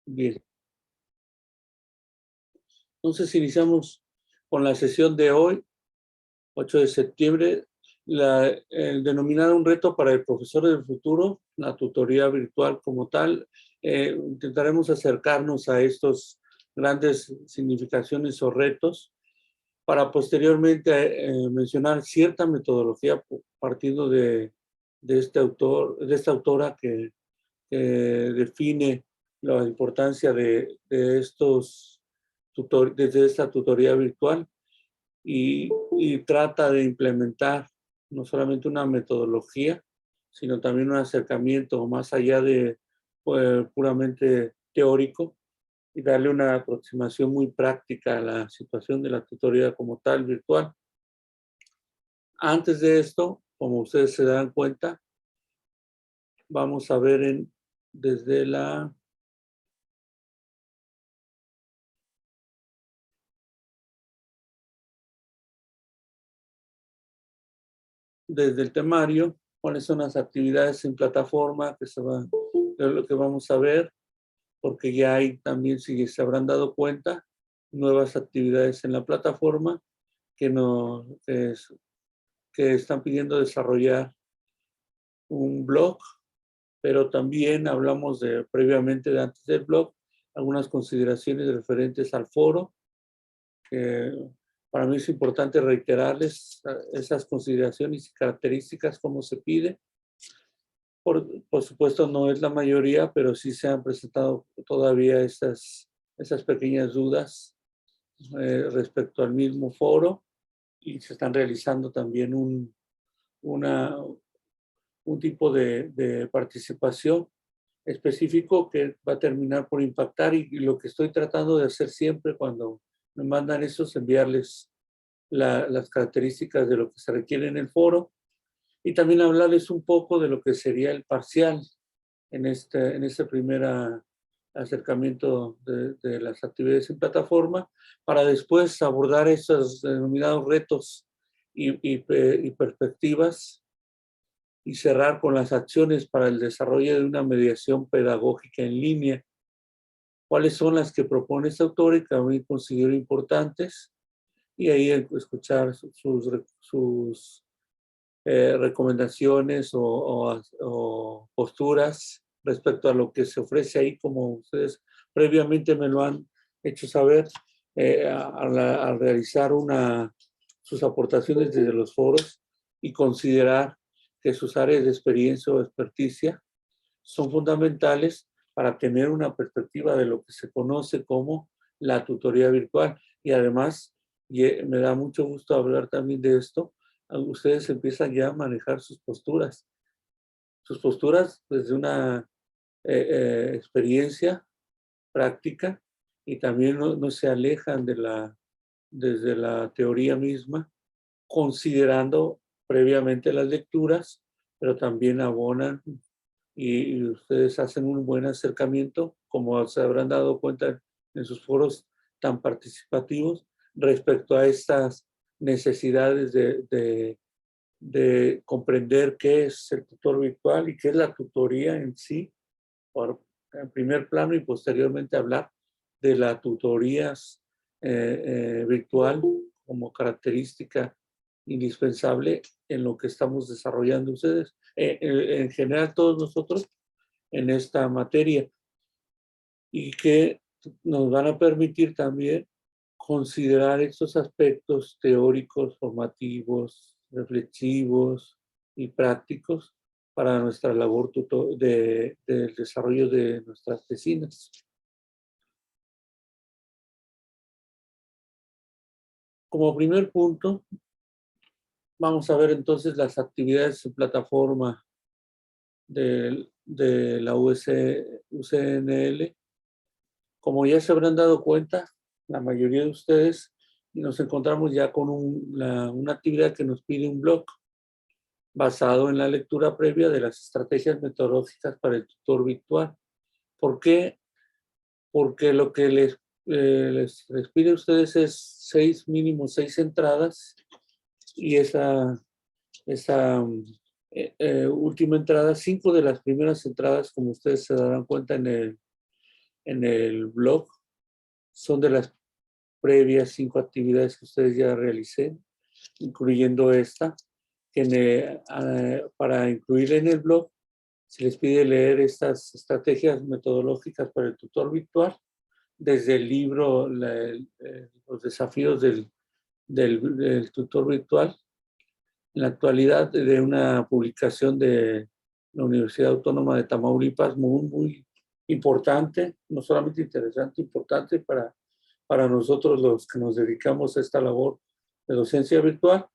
Bien. Entonces iniciamos con la sesión de hoy, 8 de septiembre, el denominar un reto para el profesor del futuro, la tutoría virtual como tal. Intentaremos acercarnos a estos grandes significaciones o retos para posteriormente mencionar cierta metodología partiendo de este autor, de esta autora que define la importancia de estos desde esta tutoría virtual y trata de implementar no solamente una metodología, sino también un acercamiento más allá de puramente teórico y darle una aproximación muy práctica a la situación de la tutoría como tal virtual. Antes de esto, como ustedes se dan cuenta, vamos a ver desde el temario, cuáles son las actividades en plataforma es lo que vamos a ver, porque ya hay también, si se habrán dado cuenta, nuevas actividades en la plataforma que están pidiendo desarrollar un blog, pero también hablamos previamente de antes del blog, algunas consideraciones referentes al foro, que para mí es importante reiterarles esas consideraciones y características como se pide. Por supuesto, no es la mayoría, pero sí se han presentado todavía esas pequeñas dudas respecto al mismo foro y se están realizando también un tipo de participación específico que va a terminar por impactar y lo que estoy tratando de hacer siempre cuando me mandan eso es enviarles las características de lo que se requiere en el foro y también hablarles un poco de lo que sería el parcial en este primer acercamiento de las actividades en plataforma para después abordar esos denominados retos y perspectivas y cerrar con las acciones para el desarrollo de una mediación pedagógica en línea. ¿Cuáles son las que propone este autor y que a mí considero importantes? Y ahí escuchar sus recomendaciones o posturas respecto a lo que se ofrece ahí, como ustedes previamente me lo han hecho saber, al realizar sus aportaciones desde los foros y considerar que sus áreas de experiencia o experticia son fundamentales para tener una perspectiva de lo que se conoce como la tutoría virtual. Y además, me da mucho gusto hablar también de esto, ustedes empiezan ya a manejar sus posturas desde una experiencia práctica y también no se alejan desde la teoría misma, considerando previamente las lecturas, pero también abonan y ustedes hacen un buen acercamiento, como se habrán dado cuenta en sus foros tan participativos, respecto a estas necesidades de comprender qué es el tutor virtual y qué es la tutoría en sí, en primer plano y posteriormente hablar de la tutorías virtual como característica indispensable en lo que estamos desarrollando ustedes, en general todos nosotros en esta materia y que nos van a permitir también considerar estos aspectos teóricos, formativos, reflexivos y prácticos para nuestra labor del desarrollo de nuestras tesinas. Como primer punto, vamos a ver entonces las actividades en plataforma de la UCNL. Como ya se habrán dado cuenta, la mayoría de ustedes, nos encontramos ya con una actividad que nos pide un blog basado en la lectura previa de las estrategias metodológicas para el tutor virtual. ¿Por qué? Porque lo que les pide a ustedes es mínimo seis entradas y esa última entrada, 5 de las primeras entradas, como ustedes se darán cuenta en en el blog son de las previas 5 actividades que ustedes ya realicé, incluyendo esta, que para incluir en el blog se les pide leer estas estrategias metodológicas para el tutor virtual, desde el libro Los desafíos del tutor virtual, en la actualidad de una publicación de la Universidad Autónoma de Tamaulipas, muy importante, no solamente interesante, importante para nosotros los que nos dedicamos a esta labor de docencia virtual,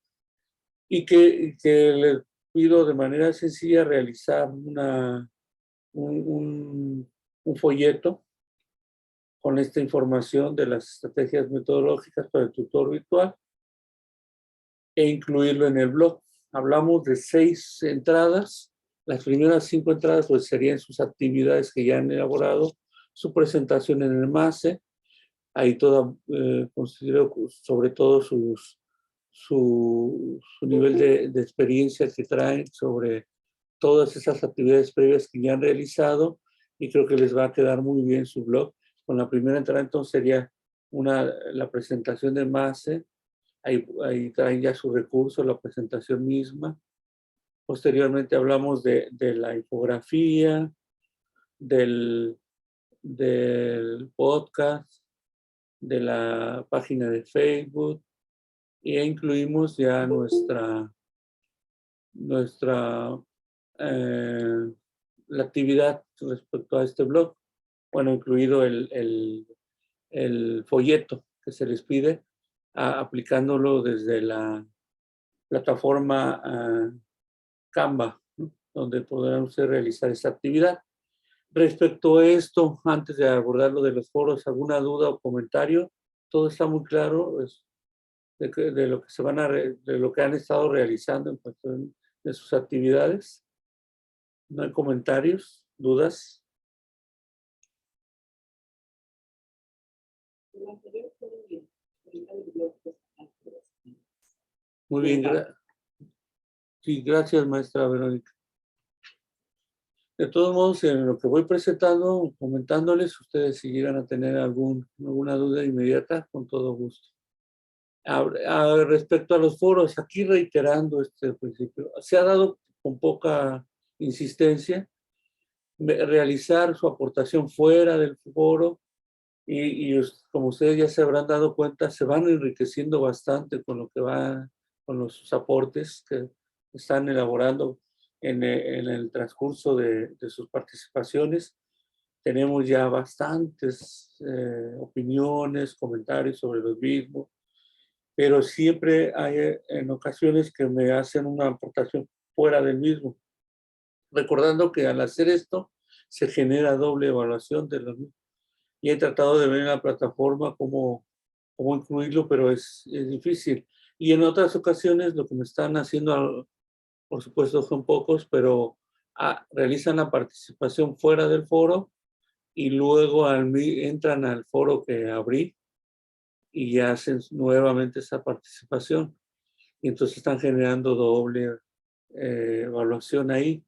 y que les pido de manera sencilla realizar un folleto con esta información de las estrategias metodológicas para el tutor virtual e incluirlo en el blog. Hablamos de 6 entradas. Las primeras 5 entradas pues serían sus actividades que ya han elaborado, su presentación en el MASE, ahí considero sobre todo su nivel de experiencia que traen sobre todas esas actividades previas que ya han realizado, y creo que les va a quedar muy bien su blog. Con la primera entrada entonces sería la presentación de MASE, ahí traen ya su recurso, la presentación misma. Posteriormente hablamos de la infografía, del podcast, de la página de Facebook, y incluimos ya la actividad respecto a este blog. Bueno, incluido el folleto que se les pide, aplicándolo desde la plataforma Canva, ¿no?, donde podrán ustedes realizar esta actividad. Respecto a esto, antes de abordar lo de los foros, ¿alguna duda o comentario? Todo está muy claro de lo que de lo que han estado realizando en cuestión de sus actividades. ¿No hay comentarios, dudas? Muy bien, sí, gracias, maestra Verónica. De todos modos, en lo que voy presentando, comentándoles, ustedes si llegan a tener alguna duda inmediata, con todo gusto. Respecto a los foros, aquí reiterando este principio, se ha dado con poca insistencia realizar su aportación fuera del foro, y como ustedes ya se habrán dado cuenta, se van enriqueciendo bastante con con los aportes que están elaborando en el transcurso de sus participaciones. Tenemos ya bastantes opiniones, comentarios sobre los mismos, pero siempre hay en ocasiones que me hacen una aportación fuera del mismo, recordando que al hacer esto se genera doble evaluación de los mismos. Y he tratado de ver en la plataforma cómo incluirlo, pero es difícil. Y en otras ocasiones lo que me están haciendo, por supuesto son pocos, pero realizan la participación fuera del foro y luego entran al foro que abrí y hacen nuevamente esa participación. Y entonces están generando doble evaluación ahí.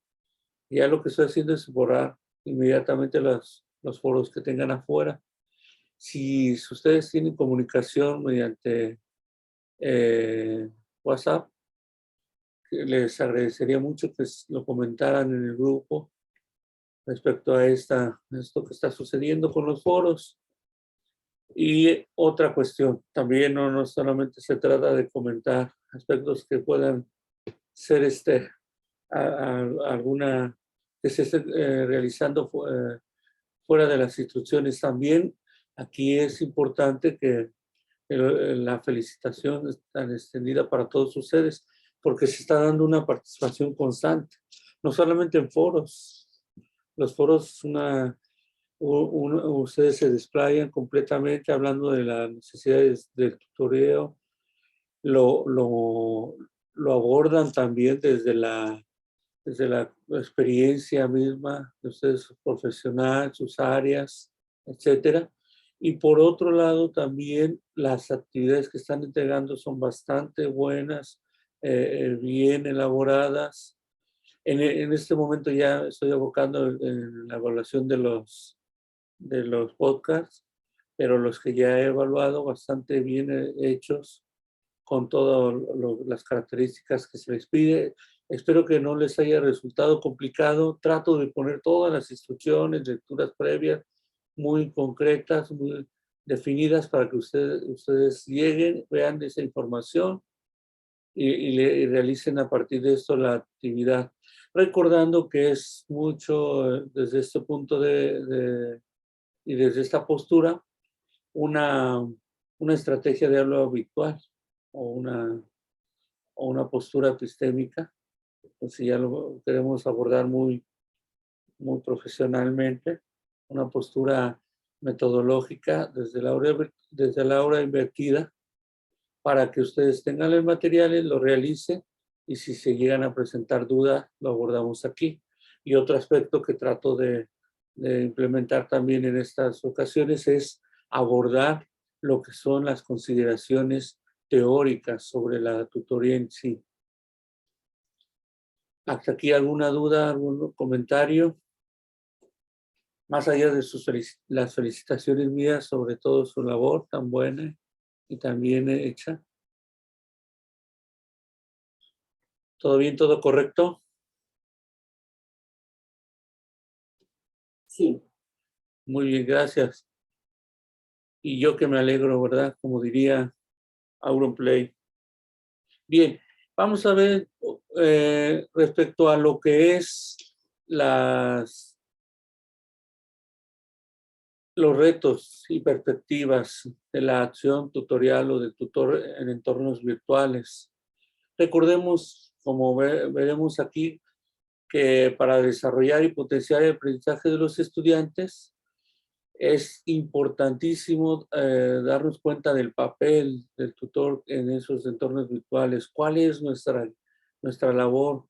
Y ya lo que estoy haciendo es borrar inmediatamente los foros que tengan afuera. Si ustedes tienen comunicación mediante WhatsApp, les agradecería mucho que lo comentaran en el grupo respecto a esto que está sucediendo con los foros. Y otra cuestión, también no solamente se trata de comentar aspectos que puedan ser alguna que se esté realizando fuera de las instrucciones. También aquí es importante que la felicitación es tan extendida para todos ustedes, porque se está dando una participación constante, no solamente en foros. Los foros, ustedes se desplayan completamente hablando de las necesidades del tutoreo, lo abordan también desde la experiencia misma de ustedes, su profesional, sus áreas, etcétera. Y por otro lado, también las actividades que están entregando son bastante buenas, bien elaboradas. En este momento ya estoy abocando en la evaluación de de los podcasts, pero los que ya he evaluado bastante bien hechos, con todas las características que se les pide. Espero que no les haya resultado complicado. Trato de poner todas las instrucciones, lecturas previas, muy concretas, muy definidas para que ustedes lleguen, vean esa información y realicen a partir de esto la actividad. Recordando que es mucho desde este punto y desde esta postura, una estrategia de habla habitual o una postura epistémica, pues si ya lo queremos abordar muy profesionalmente, una postura metodológica desde la hora invertida, para que ustedes tengan los materiales, lo realicen, y si se llegan a presentar dudas, lo abordamos aquí. Y otro aspecto que trato de implementar también en estas ocasiones es abordar lo que son las consideraciones teóricas sobre la tutoría en sí. ¿Hasta aquí alguna duda, algún comentario? Más allá de las felicitaciones mías sobre todo su labor tan buena y tan bien hecha. ¿Todo bien, todo correcto? Sí. Muy bien, gracias. Y yo que me alegro, ¿verdad? Como diría Auronplay. Bien, vamos a ver respecto a lo que es los retos y perspectivas de la acción tutorial o del tutor en entornos virtuales. Recordemos, como veremos aquí, que para desarrollar y potenciar el aprendizaje de los estudiantes es importantísimo darnos cuenta del papel del tutor en esos entornos virtuales. ¿Cuál es nuestra labor?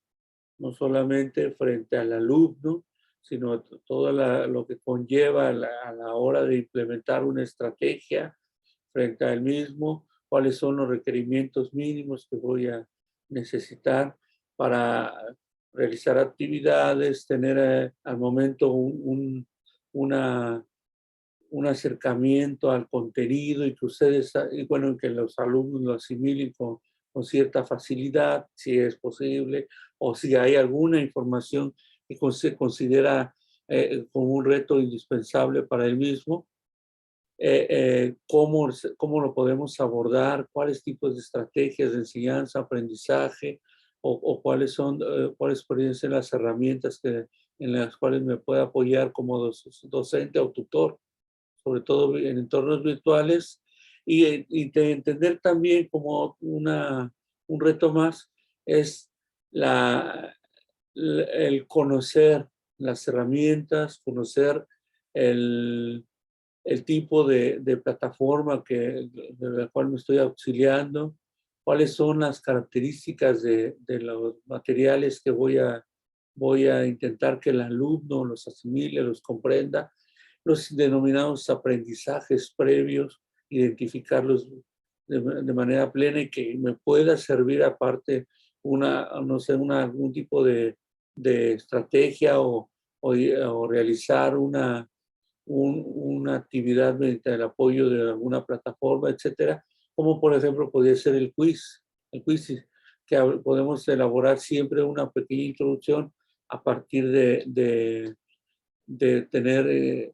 No solamente frente al alumno, sino todo lo que conlleva a la hora de implementar una estrategia frente a él mismo, cuáles son los requerimientos mínimos que voy a necesitar para realizar actividades, tener al momento un acercamiento al contenido y que ustedes, y bueno, que los alumnos lo asimilen con cierta facilidad, si es posible, o si hay alguna información que se considera como un reto indispensable para él mismo, cómo lo podemos abordar, cuáles tipos de estrategias de enseñanza, aprendizaje, o cuáles pueden ser las herramientas en las cuales me puede apoyar como docente o tutor, sobre todo en entornos virtuales, y de entender también como un reto más es el conocer las herramientas, conocer el, el tipo de plataforma de la cual me estoy auxiliando, cuáles son las características de los materiales que voy a intentar que el alumno los asimile, los comprenda, los denominados aprendizajes previos, identificarlos de manera plena y que me pueda servir aparte no sé, algún tipo de estrategia o realizar una actividad mediante el apoyo de alguna plataforma, etcétera, como por ejemplo podría ser el quiz que podemos elaborar siempre una pequeña introducción a partir de tener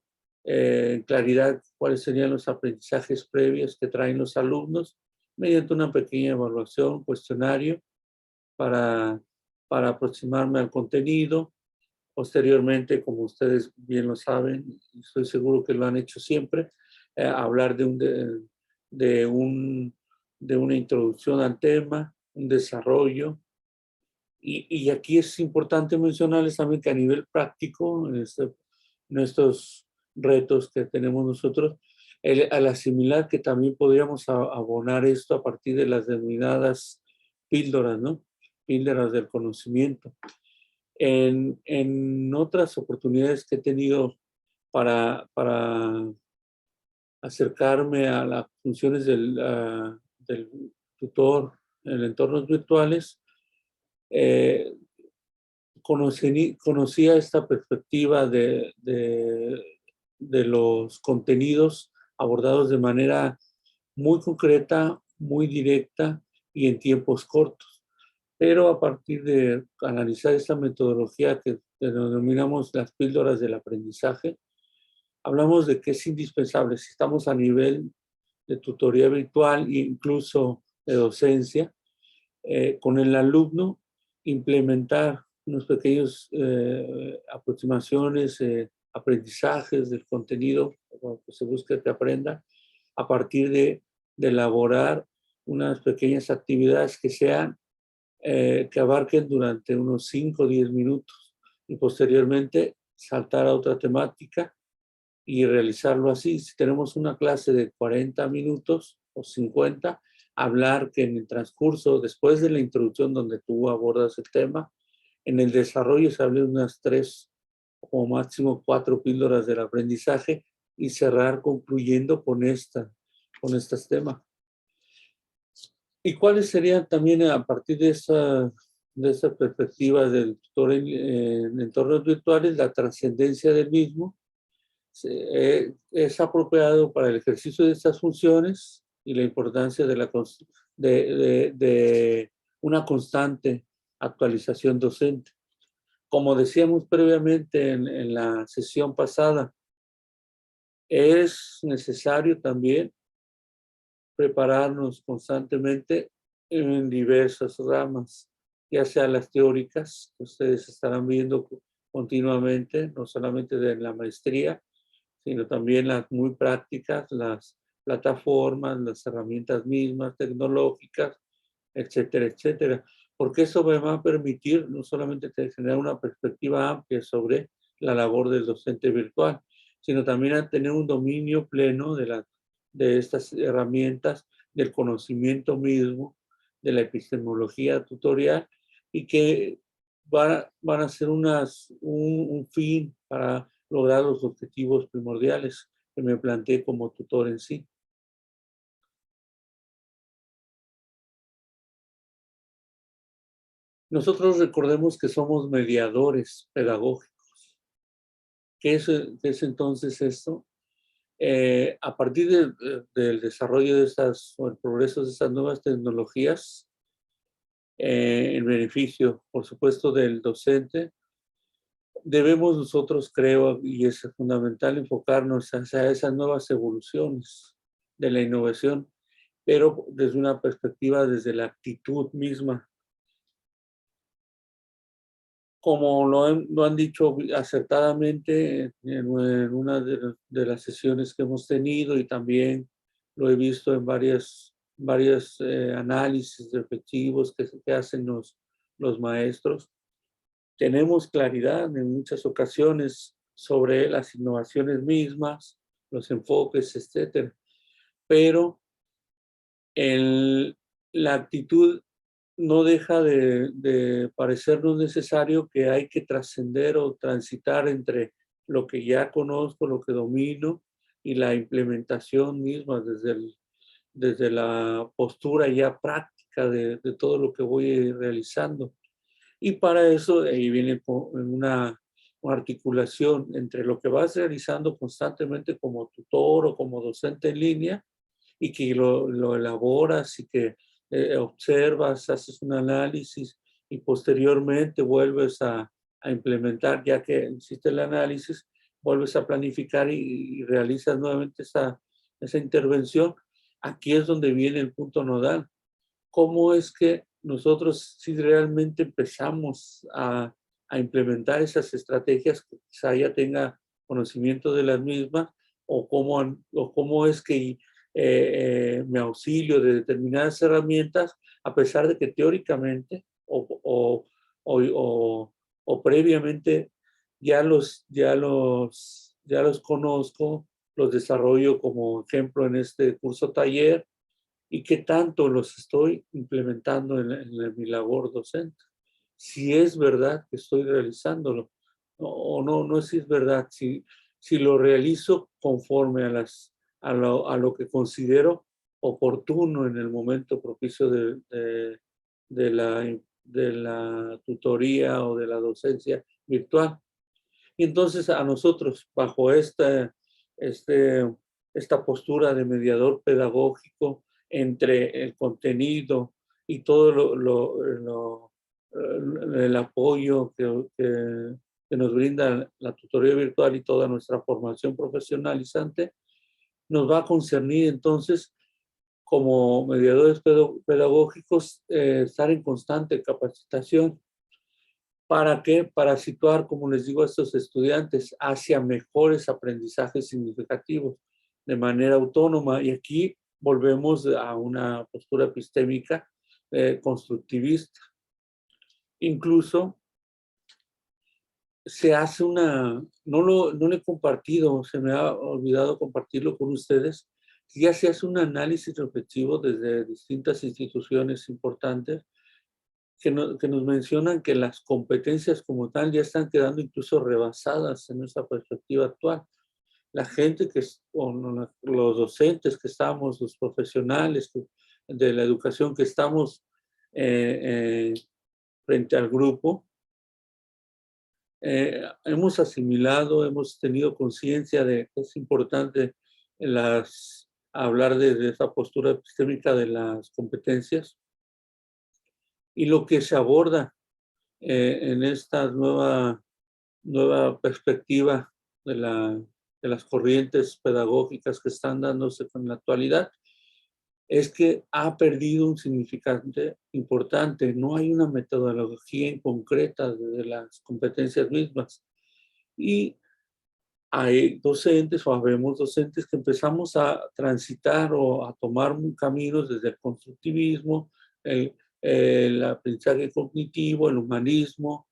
claridad cuáles serían los aprendizajes previos que traen los alumnos mediante una pequeña evaluación, cuestionario para, para aproximarme al contenido. Posteriormente, como ustedes bien lo saben, estoy seguro que lo han hecho siempre, hablar de una introducción al tema, un desarrollo. Y aquí es importante mencionarles también que a nivel práctico, en estos retos que tenemos nosotros, al asimilar que también podríamos abonar esto a partir de las denominadas píldoras, ¿no? Píldoras del conocimiento. En otras oportunidades que he tenido para acercarme a las funciones del tutor en entornos virtuales, conocía esta perspectiva de los contenidos abordados de manera muy concreta, muy directa y en tiempos cortos. Pero a partir de analizar esta metodología que denominamos las píldoras del aprendizaje, hablamos de que es indispensable, si estamos a nivel de tutoría virtual e incluso de docencia, con el alumno implementar unos pequeños aproximaciones, aprendizajes del contenido que se busca que aprenda a partir de elaborar unas pequeñas actividades que sean, que abarquen durante unos 5 o 10 minutos y posteriormente saltar a otra temática y realizarlo así. Si tenemos una clase de 40 minutos o 50, hablar que en el transcurso, después de la introducción donde tú abordas el tema, en el desarrollo se hable unas 3 o máximo 4 píldoras del aprendizaje y cerrar concluyendo con estos temas. ¿Y cuáles serían también a partir de esa perspectiva del tutor en entornos virtuales, la trascendencia del mismo? Es apropiado para el ejercicio de estas funciones y la importancia de una constante actualización docente. Como decíamos previamente en la sesión pasada, es necesario también prepararnos constantemente en diversas ramas, ya sea las teóricas, que ustedes estarán viendo continuamente, no solamente de la maestría, sino también las muy prácticas, las plataformas, las herramientas mismas, tecnológicas, etcétera, etcétera. Porque eso me va a permitir no solamente tener una perspectiva amplia sobre la labor del docente virtual, sino también a tener un dominio pleno de estas herramientas, del conocimiento mismo, de la epistemología tutorial, y que van a ser un fin para lograr los objetivos primordiales que me planteé como tutor en sí. Nosotros recordemos que somos mediadores pedagógicos. ¿Qué es entonces esto? A partir del desarrollo de o el progreso de estas nuevas tecnologías, en beneficio, por supuesto, del docente, debemos nosotros, creo, y es fundamental, enfocarnos hacia esas nuevas evoluciones de la innovación, pero desde una perspectiva, desde la actitud misma. Como lo han dicho acertadamente en una de las sesiones que hemos tenido, y también lo he visto en varios análisis reflexivos que hacen los maestros, tenemos claridad en muchas ocasiones sobre las innovaciones mismas, los enfoques, etcétera. Pero la actitud no deja de parecernos necesario, que hay que trascender o transitar entre lo que ya conozco, lo que domino, y la implementación misma desde la postura ya práctica de todo lo que voy realizando. Y para eso ahí viene una articulación entre lo que vas realizando constantemente como tutor o como docente en línea, y que lo elaboras y que observas, haces un análisis y posteriormente vuelves a implementar, ya que hiciste el análisis, vuelves a planificar y realizas nuevamente esa intervención. Aquí es donde viene el punto nodal. ¿Cómo es que nosotros si realmente empezamos a implementar esas estrategias, que quizá ya tenga conocimiento de las mismas, o cómo es que me auxilio de determinadas herramientas, a pesar de que teóricamente o previamente ya los conozco, los desarrollo como ejemplo en este curso taller, y qué tanto los estoy implementando en mi labor docente. Si es verdad que estoy realizándolo, o no, no es si es verdad, si lo realizo conforme a lo que considero oportuno en el momento propicio de la tutoría o de la docencia virtual. Y entonces a nosotros, bajo este, esta postura de mediador pedagógico entre el contenido y todo el apoyo que nos brinda la tutoría virtual y toda nuestra formación profesionalizante, nos va a concernir entonces como mediadores pedagógicos estar en constante capacitación. ¿Para qué? Para situar, como les digo a estos estudiantes, hacia mejores aprendizajes significativos de manera autónoma. Y aquí volvemos a una postura epistémica constructivista. Incluso se hace no lo he compartido, se me ha olvidado compartirlo con ustedes, ya se hace un análisis reflexivo desde distintas instituciones importantes que nos mencionan que las competencias como tal ya están quedando incluso rebasadas en nuestra perspectiva actual. La gente los docentes que estamos, los profesionales de la educación que estamos frente al grupo, hemos asimilado, hemos tenido conciencia de que es importante hablar de esa postura epistémica de las competencias y lo que se aborda en esta nueva perspectiva de las corrientes pedagógicas que están dándose en la actualidad, es que ha perdido un significante importante. No hay una metodología en concreta de las competencias mismas. Y hay docentes o habemos docentes que empezamos a transitar o a tomar caminos desde el constructivismo, el aprendizaje cognitivo, el humanismo,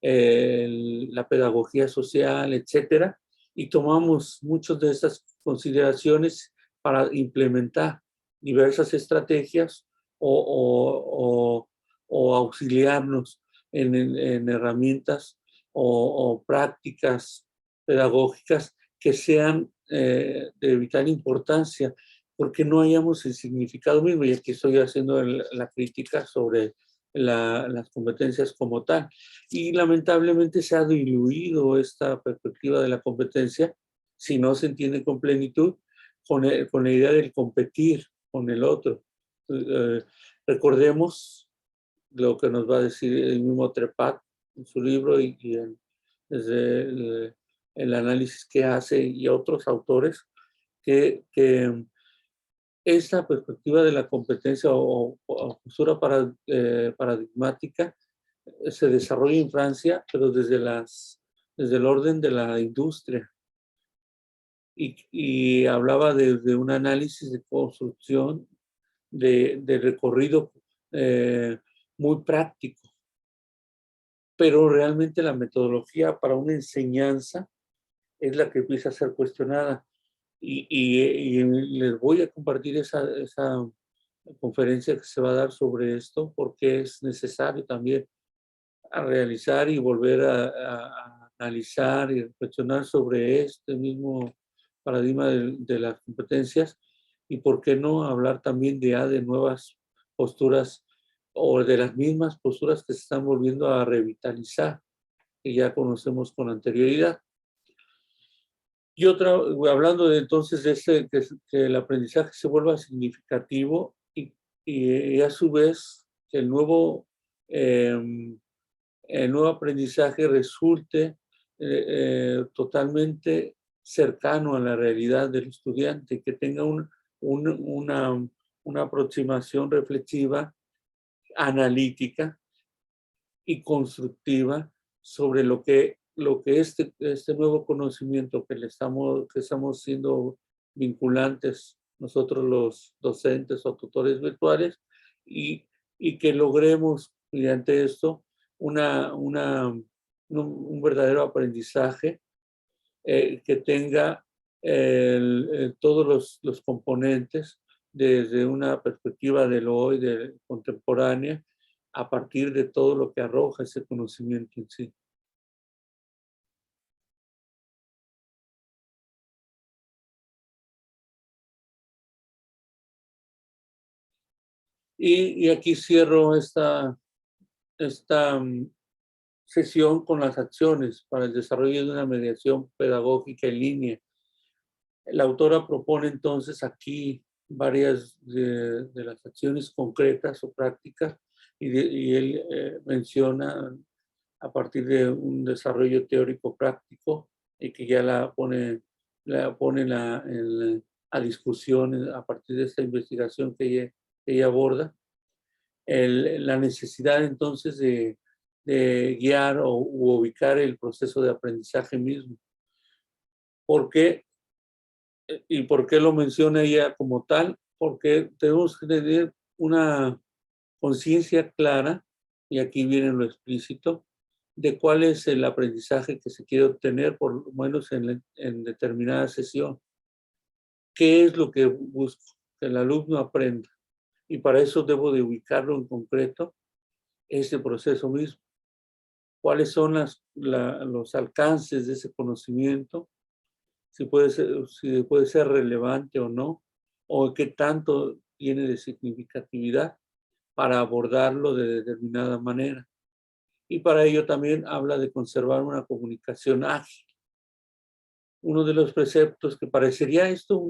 la pedagogía social, etcétera, y tomamos muchas de esas consideraciones para implementar diversas estrategias o auxiliarnos en herramientas o prácticas pedagógicas que sean de vital importancia, porque no hayamos el significado mismo, y aquí estoy haciendo la crítica sobre las competencias como tal. Y lamentablemente se ha diluido esta perspectiva de la competencia, si no se entiende con plenitud, con la idea del competir con el otro. Recordemos lo que nos va a decir el mismo Trepat en su libro desde el análisis que hace y otros autores, que esta perspectiva de la competencia o postura paradigmática se desarrolla en Francia, pero desde el orden de la industria. Y hablaba de un análisis de construcción, de recorrido muy práctico. Pero realmente la metodología para una enseñanza es la que empieza a ser cuestionada. Y les voy a compartir esa conferencia que se va a dar sobre esto, porque es necesario también a realizar y volver a analizar y reflexionar sobre este mismo paradigma de las competencias, y por qué no hablar también de nuevas posturas o de las mismas posturas que se están volviendo a revitalizar, que ya conocemos con anterioridad. Y otra, hablando de entonces de que el aprendizaje se vuelva significativo y a su vez que el nuevo aprendizaje resulte totalmente cercano a la realidad del estudiante, que tenga una aproximación reflexiva, analítica y constructiva sobre lo que este nuevo conocimiento que estamos siendo vinculantes nosotros los docentes o tutores virtuales, y que logremos mediante esto un verdadero aprendizaje que tenga todos los componentes desde una perspectiva del hoy, de contemporánea, a partir de todo lo que arroja ese conocimiento en sí. Y aquí cierro esta sesión con las acciones para el desarrollo de una mediación pedagógica en línea. La autora propone entonces aquí varias de las acciones concretas o prácticas y él menciona a partir de un desarrollo teórico práctico y que ya la pone a discusión a partir de esta investigación que ella aborda, la necesidad entonces de guiar u ubicar el proceso de aprendizaje mismo. ¿Por qué? ¿Y por qué lo menciona ella como tal? Porque tenemos que tener una conciencia clara, y aquí viene lo explícito, de cuál es el aprendizaje que se quiere obtener, por lo menos en determinada sesión. ¿Qué es lo que busco? Que el alumno aprenda. Y para eso debo de ubicarlo en concreto, ese proceso mismo. ¿Cuáles son los alcances de ese conocimiento? Si puede ser relevante o no, o qué tanto tiene de significatividad para abordarlo de determinada manera. Y para ello también habla de conservar una comunicación ágil. Uno de los preceptos que parecería esto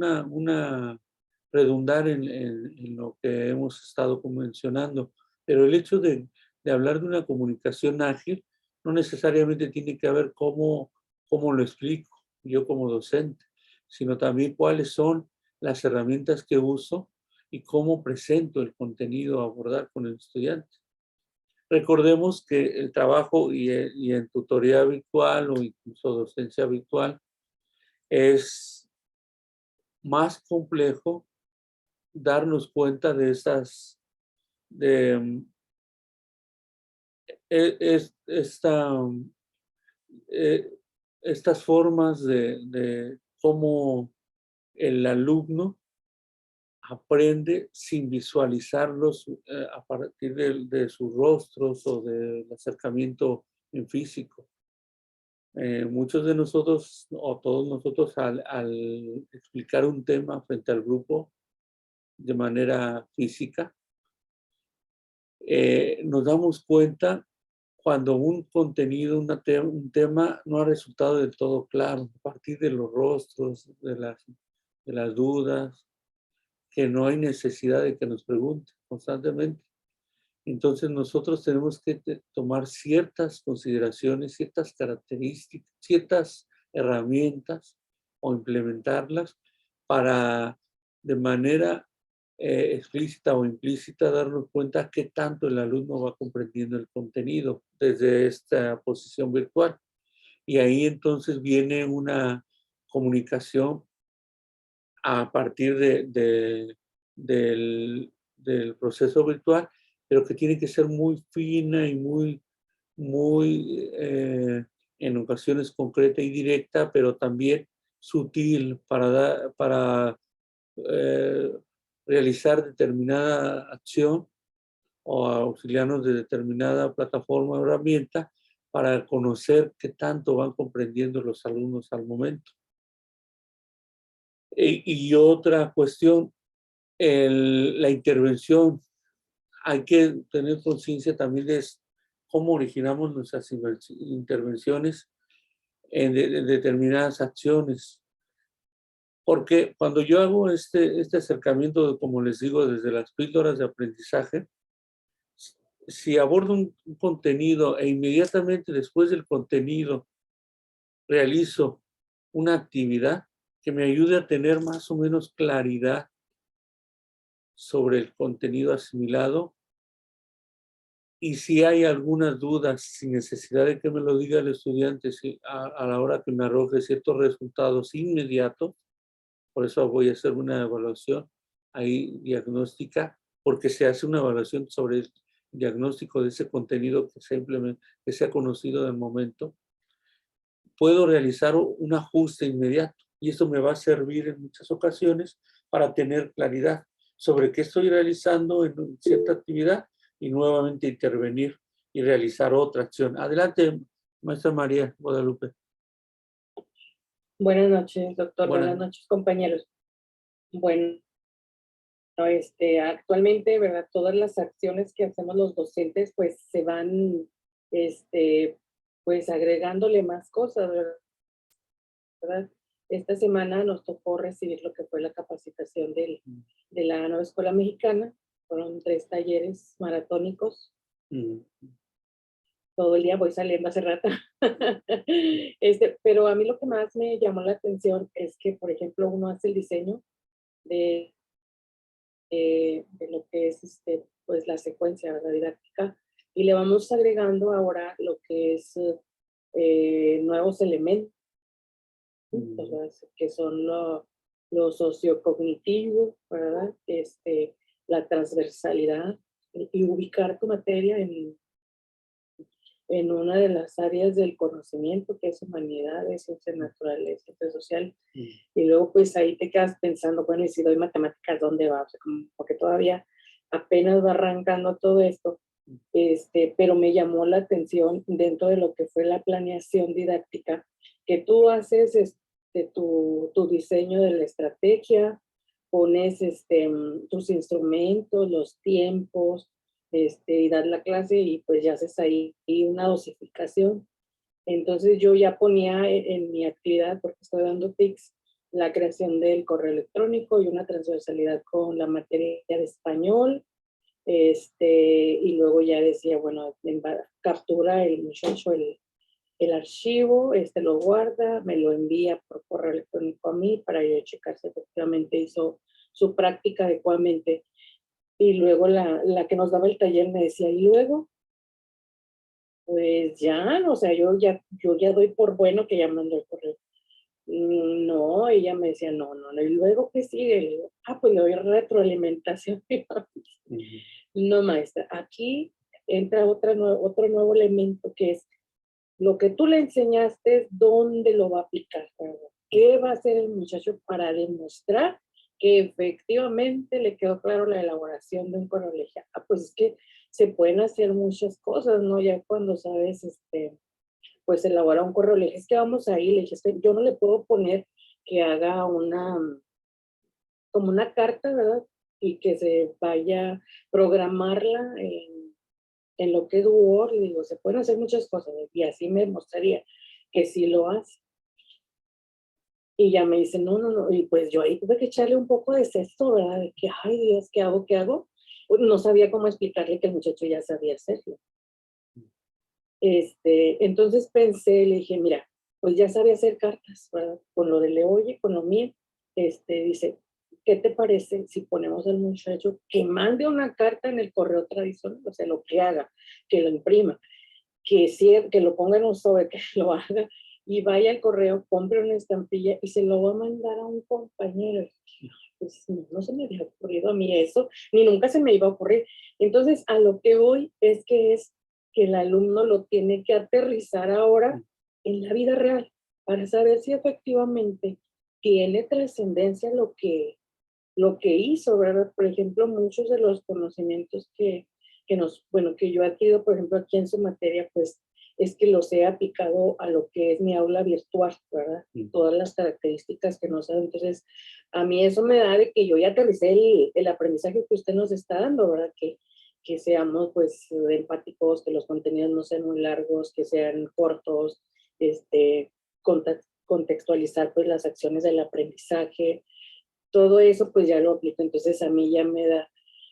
redundar en lo que hemos estado mencionando, pero el hecho de hablar de una comunicación ágil no necesariamente tiene que ver cómo lo explico yo como docente, sino también cuáles son las herramientas que uso y cómo presento el contenido a abordar con el estudiante. Recordemos que el trabajo y en tutoría virtual o incluso docencia virtual es más complejo darnos cuenta de de eh, estas formas de cómo el alumno aprende sin visualizarlos a partir de sus rostros o del acercamiento en físico. Muchos de nosotros, o todos nosotros, al explicar un tema frente al grupo de manera física, nos damos cuenta cuando un contenido, un tema no ha resultado del todo claro, a partir de los rostros, de las dudas, que no hay necesidad de que nos pregunten constantemente. Entonces nosotros tenemos que tomar ciertas consideraciones, ciertas características, ciertas herramientas o implementarlas para de manera explícita o implícita darnos cuenta qué tanto el alumno va comprendiendo el contenido desde esta posición virtual. Y ahí entonces viene una comunicación a partir del proceso virtual, pero que tiene que ser muy fina y muy en ocasiones concreta y directa, pero también sutil para realizar determinada acción o auxiliarnos de determinada plataforma o herramienta para conocer qué tanto van comprendiendo los alumnos al momento. Y otra cuestión, la intervención. Hay que tener conciencia también de cómo originamos nuestras intervenciones en determinadas acciones. Porque cuando yo hago este acercamiento, como les digo, desde las píldoras de aprendizaje, si abordo un contenido e inmediatamente después del contenido realizo una actividad que me ayude a tener más o menos claridad sobre el contenido asimilado, y si hay algunas dudas, sin necesidad de que me lo diga el estudiante, a la hora que me arroje ciertos resultados inmediatos, por eso voy a hacer una evaluación ahí diagnóstica, porque se hace una evaluación sobre el diagnóstico de ese contenido que se ha conocido del momento. Puedo realizar un ajuste inmediato y esto me va a servir en muchas ocasiones para tener claridad sobre qué estoy realizando en cierta actividad y nuevamente intervenir y realizar otra acción. Adelante, maestra María Guadalupe. Buenas noches, doctor. Buenas noches, compañeros. Bueno, actualmente, ¿verdad? Todas las acciones que hacemos los docentes, pues se van, pues agregándole más cosas, ¿verdad? esta semana nos tocó recibir lo que fue la capacitación de la nueva escuela mexicana. Fueron 3 talleres maratónicos. Todo el día voy saliendo hace rato. Pero a mí lo que más me llamó la atención es que, por ejemplo, uno hace el diseño de lo que es pues la secuencia, la didáctica, y le vamos agregando ahora lo que es nuevos elementos, ¿verdad? Que son lo sociocognitivo, ¿verdad? La transversalidad y ubicar tu materia en una de las áreas del conocimiento, que es humanidades, ciencias naturales, ciencia social, y luego pues ahí te quedas pensando, bueno, y si doy matemáticas, ¿dónde va? O sea, como porque todavía apenas va arrancando todo esto, pero me llamó la atención dentro de lo que fue la planeación didáctica, que tú haces tu diseño de la estrategia, pones tus instrumentos, los tiempos, y dar la clase y pues ya haces ahí una dosificación. Entonces yo ya ponía en mi actividad, porque estoy dando TICS, la creación del correo electrónico y una transversalidad con la materia de español, y luego ya decía, bueno, captura el muchacho el archivo, lo guarda, me lo envía por correo electrónico a mí para yo checar si efectivamente hizo su práctica adecuadamente. Y luego la que nos daba el taller me decía, y luego, pues ya, o sea, yo ya doy por bueno que ya mandó el correo. No, ella me decía, no, y luego, ¿qué sigue? Le digo, pues le doy retroalimentación. No, maestra, aquí entra otro nuevo elemento que es lo que tú le enseñaste, ¿dónde lo va a aplicar? ¿Verdad? ¿Qué va a hacer el muchacho para demostrar que efectivamente le quedó claro la elaboración de un correo? Le dije, pues es que se pueden hacer muchas cosas, ¿no? Ya cuando sabes, pues elaborar un correo. Le dije, es que vamos ahí, le dije, yo no le puedo poner que haga como una carta, ¿verdad? Y que se vaya a programarla en lo que es Word. Le digo, se pueden hacer muchas cosas, y así me mostraría que sí lo hace. Y ya me dice, no, y pues yo ahí tuve que echarle un poco de cesto, ¿verdad? De que, ay Dios, ¿qué hago? No sabía cómo explicarle que el muchacho ya sabía hacerlo. Entonces pensé, le dije, mira, pues ya sabe hacer cartas, ¿verdad? Con lo de le oye, con lo mío, dice, ¿qué te parece si ponemos al muchacho que mande una carta en el correo tradicional? O sea, lo que haga, que lo imprima, que lo ponga en un sobre, que lo haga, y vaya al correo, compre una estampilla y se lo va a mandar a un compañero. Pues no se me había ocurrido a mí eso, ni nunca se me iba a ocurrir. Entonces, a lo que voy es que el alumno lo tiene que aterrizar ahora en la vida real para saber si efectivamente tiene trascendencia lo que hizo, ¿verdad? Por ejemplo, muchos de los conocimientos que yo he adquirido, por ejemplo, aquí en su materia, pues es que los he aplicado a lo que es mi aula virtual, ¿verdad? Todas las características que nos da. Entonces, a mí eso me da de que yo ya aterricé el aprendizaje que usted nos está dando, ¿verdad? Que seamos, pues, empáticos, que los contenidos no sean muy largos, que sean cortos, contextualizar, pues, las acciones del aprendizaje. Todo eso, pues, ya lo aplico. Entonces, a mí ya me da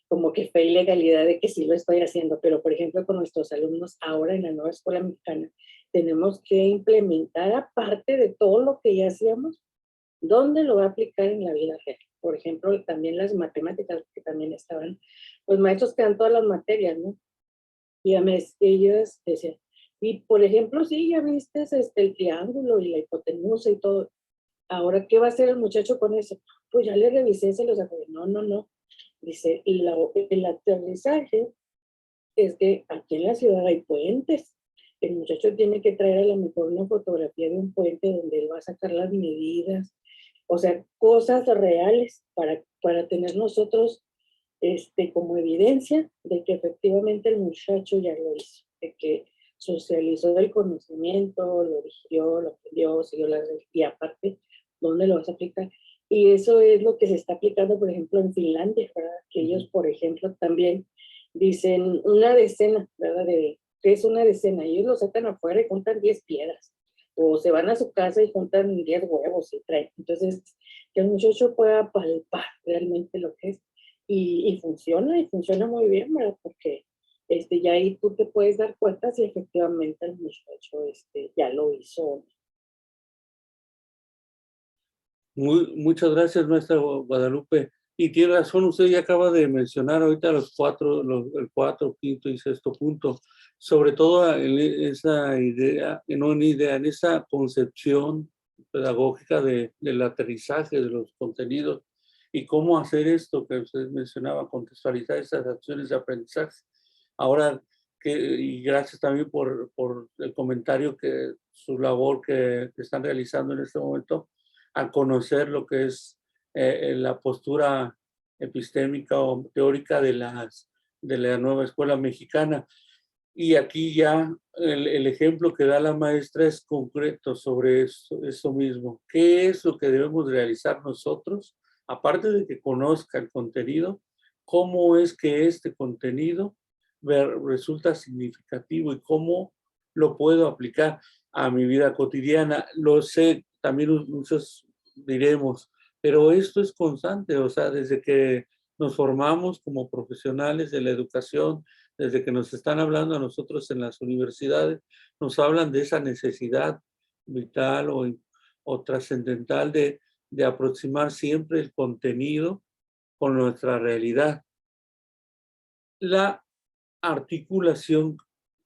como que fe y legalidad de que sí lo estoy haciendo. Pero, por ejemplo, con nuestros alumnos ahora en la nueva escuela mexicana, tenemos que implementar, aparte de todo lo que ya hacíamos, ¿dónde lo va a aplicar en la vida real? Por ejemplo, también las matemáticas, que también estaban, pues maestros que dan todas las materias, ¿no? Y ellos decían, y por ejemplo, sí, ya viste el triángulo y la hipotenusa y todo. Ahora, ¿qué va a hacer el muchacho con eso? Pues ya le revisé, se los acabé. No. Dice, el aterrizaje es que aquí en la ciudad hay puentes. El muchacho tiene que traer a lo mejor una fotografía de un puente donde él va a sacar las medidas. O sea, cosas reales para tener nosotros como evidencia de que efectivamente el muchacho ya lo hizo, de que socializó el conocimiento, lo dirigió, lo aprendió, siguió las reglas, y aparte, ¿dónde lo vas a aplicar? Y eso es lo que se está aplicando, por ejemplo, en Finlandia, ¿verdad? Que ellos, por ejemplo, también dicen una decena, ¿verdad? ¿Qué es una decena? Ellos lo sacan afuera y cuentan 10 piedras. o se van a su casa y juntan 10 huevos y traen. Entonces, que el muchacho pueda palpar realmente lo que es y funciona muy bien, ¿verdad? Porque ya ahí tú te puedes dar cuenta si efectivamente el muchacho ya lo hizo. Muchas gracias, maestra Guadalupe. Y tiene razón, usted ya acaba de mencionar ahorita el cuarto, quinto y sexto punto, sobre todo en esa idea, en esa concepción pedagógica del aterrizaje de los contenidos y cómo hacer esto que usted mencionaba, contextualizar esas acciones de aprendizaje. Ahora, y gracias también por el comentario que su labor que están realizando en este momento, al conocer lo que es la postura epistémica o teórica de la nueva escuela mexicana. Y aquí ya el ejemplo que da la maestra es concreto sobre eso mismo. ¿Qué es lo que debemos realizar nosotros? Aparte de que conozca el contenido, ¿cómo es que este contenido resulta significativo y cómo lo puedo aplicar a mi vida cotidiana? Lo sé, también muchos diremos, pero esto es constante, o sea, desde que nos formamos como profesionales de la educación, desde que nos están hablando a nosotros en las universidades, nos hablan de esa necesidad vital o trascendental de aproximar siempre el contenido con nuestra realidad. La articulación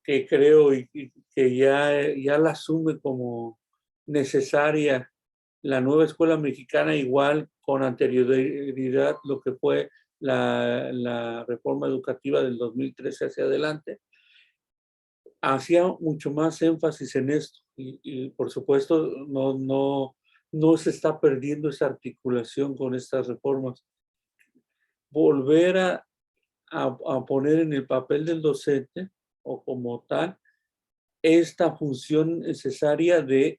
que creo y que ya la asume como necesaria la nueva escuela mexicana, igual con anterioridad lo que fue la reforma educativa del 2013 hacia adelante, hacía mucho más énfasis en esto y por supuesto no se está perdiendo esa articulación con estas reformas. Volver a poner en el papel del docente o como tal esta función necesaria de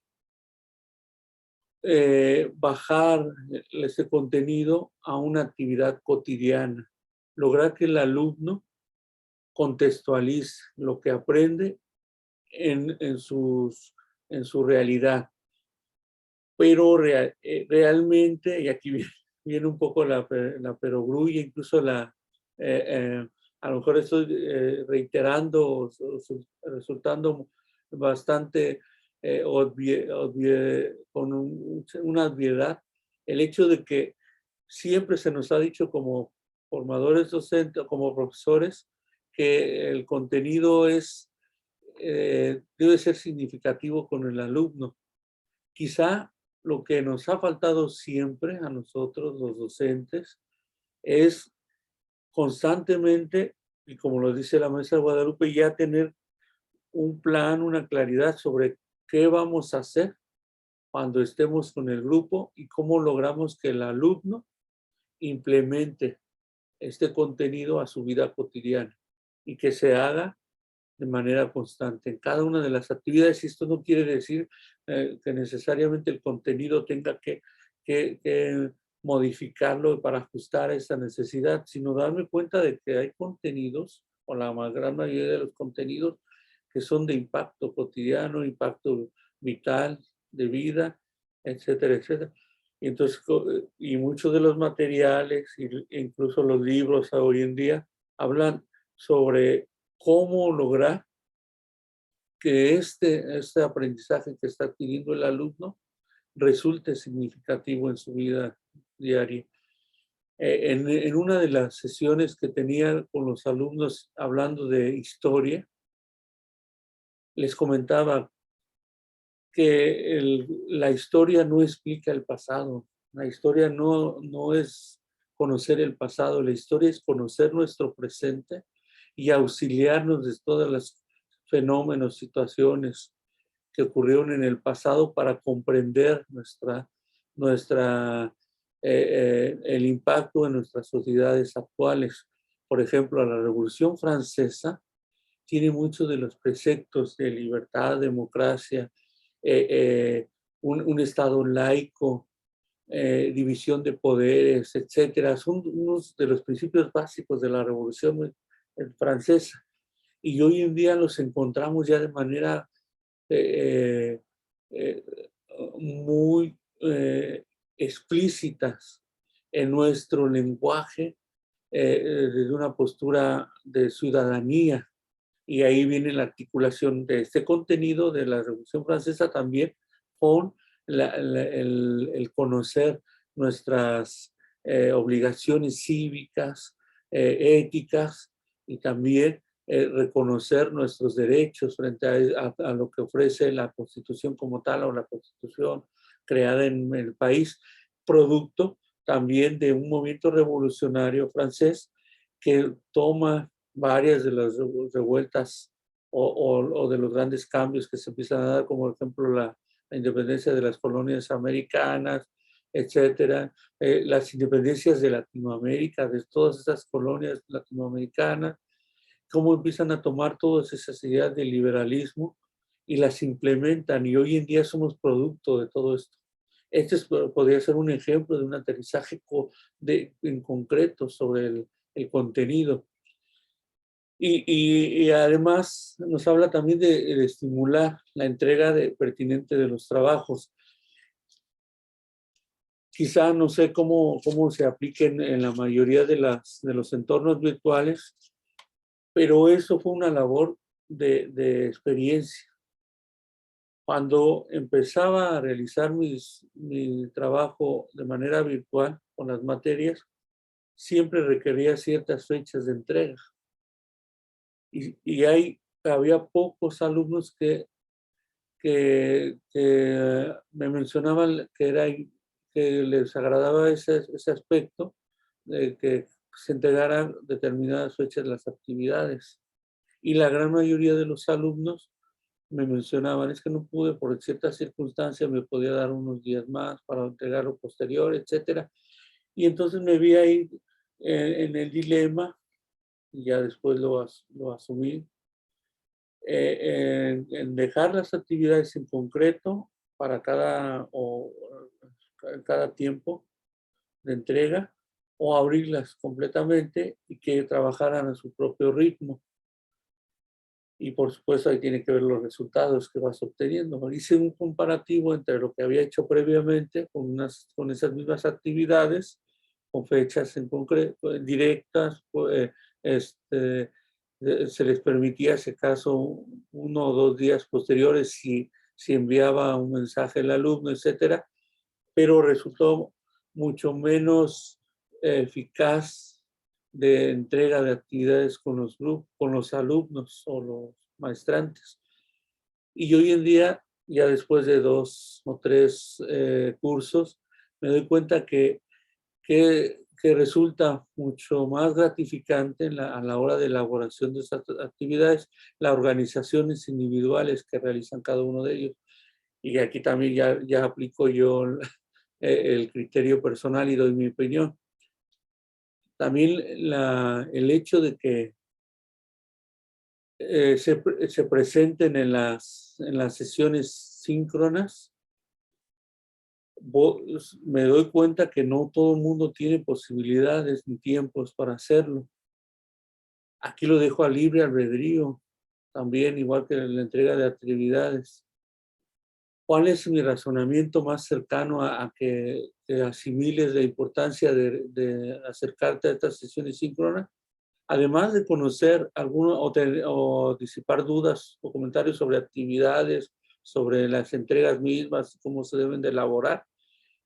bajar ese contenido a una actividad cotidiana, lograr que el alumno contextualice lo que aprende en su realidad. Pero realmente, y aquí viene un poco la perogrulla, incluso a lo mejor estoy reiterando, resultando bastante con una obviedad, el hecho de que siempre se nos ha dicho como formadores docentes, como profesores, que el contenido debe ser significativo con el alumno. Quizá lo que nos ha faltado siempre a nosotros, los docentes, es constantemente, y como lo dice la maestra Guadalupe, ya tener un plan, una claridad sobre qué vamos a hacer cuando estemos con el grupo y cómo logramos que el alumno implemente este contenido a su vida cotidiana y que se haga de manera constante en cada una de las actividades. Y esto no quiere decir que necesariamente el contenido tenga que modificarlo para ajustar a esa necesidad, sino darme cuenta de que hay contenidos, o la gran mayoría de los contenidos, que son de impacto cotidiano, impacto vital, de vida, etcétera, etcétera. Y entonces, y muchos de los materiales, incluso los libros hoy en día, hablan sobre cómo lograr que este aprendizaje que está adquiriendo el alumno resulte significativo en su vida diaria. En una de las sesiones que tenía con los alumnos hablando de historia, les comentaba que la historia no explica el pasado. La historia no es conocer el pasado, la historia es conocer nuestro presente y auxiliarnos de todos los fenómenos, situaciones que ocurrieron en el pasado para comprender el impacto en nuestras sociedades actuales. Por ejemplo, la Revolución Francesa tiene muchos de los preceptos de libertad, democracia, un Estado laico, división de poderes, etcétera. Son unos de los principios básicos de la Revolución Francesa. Y hoy en día los encontramos ya de manera eh, muy explícitas en nuestro lenguaje, desde una postura de ciudadanía. Y ahí viene la articulación de este contenido de la Revolución Francesa también con el conocer nuestras obligaciones cívicas, éticas, y también reconocer nuestros derechos frente a lo que ofrece la Constitución como tal, o la Constitución creada en el país, producto también de un movimiento revolucionario francés que toma varias de las revueltas o de los grandes cambios que se empiezan a dar, como por ejemplo la independencia de las colonias americanas, etcétera, las independencias de Latinoamérica, de todas esas colonias latinoamericanas, cómo empiezan a tomar todas esas ideas del liberalismo y las implementan, y hoy en día somos producto de todo esto. Este podría ser un ejemplo de un aterrizaje en concreto sobre el contenido. Y además nos habla también de estimular la entrega pertinente de los trabajos. Quizá no sé cómo se apliquen en la mayoría de los entornos virtuales, pero eso fue una labor de experiencia. Cuando empezaba a realizar mi trabajo de manera virtual con las materias, siempre requería ciertas fechas de entrega. Y había pocos alumnos que me mencionaban que les agradaba ese aspecto de que se entregaran determinadas fechas las actividades. Y la gran mayoría de los alumnos me mencionaban, es que no pude por ciertas circunstancias, me podía dar unos días más para entregar lo posterior, etcétera. Y entonces me vi ahí en el dilema, y ya después lo asumí, en dejar las actividades en concreto para cada tiempo de entrega, o abrirlas completamente y que trabajaran a su propio ritmo. Y por supuesto ahí tiene que ver los resultados que vas obteniendo. Hice un comparativo entre lo que había hecho previamente con esas mismas actividades, con fechas en concreto, directas, se les permitía, si acaso, 1 o 2 días posteriores si enviaba un mensaje el alumno, etcétera, pero resultó mucho menos eficaz de entrega de actividades con los grupos, con los alumnos o los maestrantes. Y hoy en día, ya después de 2 o 3 cursos, me doy cuenta que resulta mucho más gratificante a la hora de elaboración de esas actividades, las organizaciones individuales que realizan cada uno de ellos. Y aquí también ya aplico yo el criterio personal y doy mi opinión. También el hecho de que se presenten en las sesiones síncronas, me doy cuenta que no todo el mundo tiene posibilidades ni tiempos para hacerlo. Aquí lo dejo a libre albedrío, también igual que la entrega de actividades. ¿Cuál es mi razonamiento más cercano a que asimiles la importancia de acercarte a estas sesiones síncronas? Además de conocer o disipar dudas o comentarios sobre actividades, sobre las entregas mismas, cómo se deben de elaborar,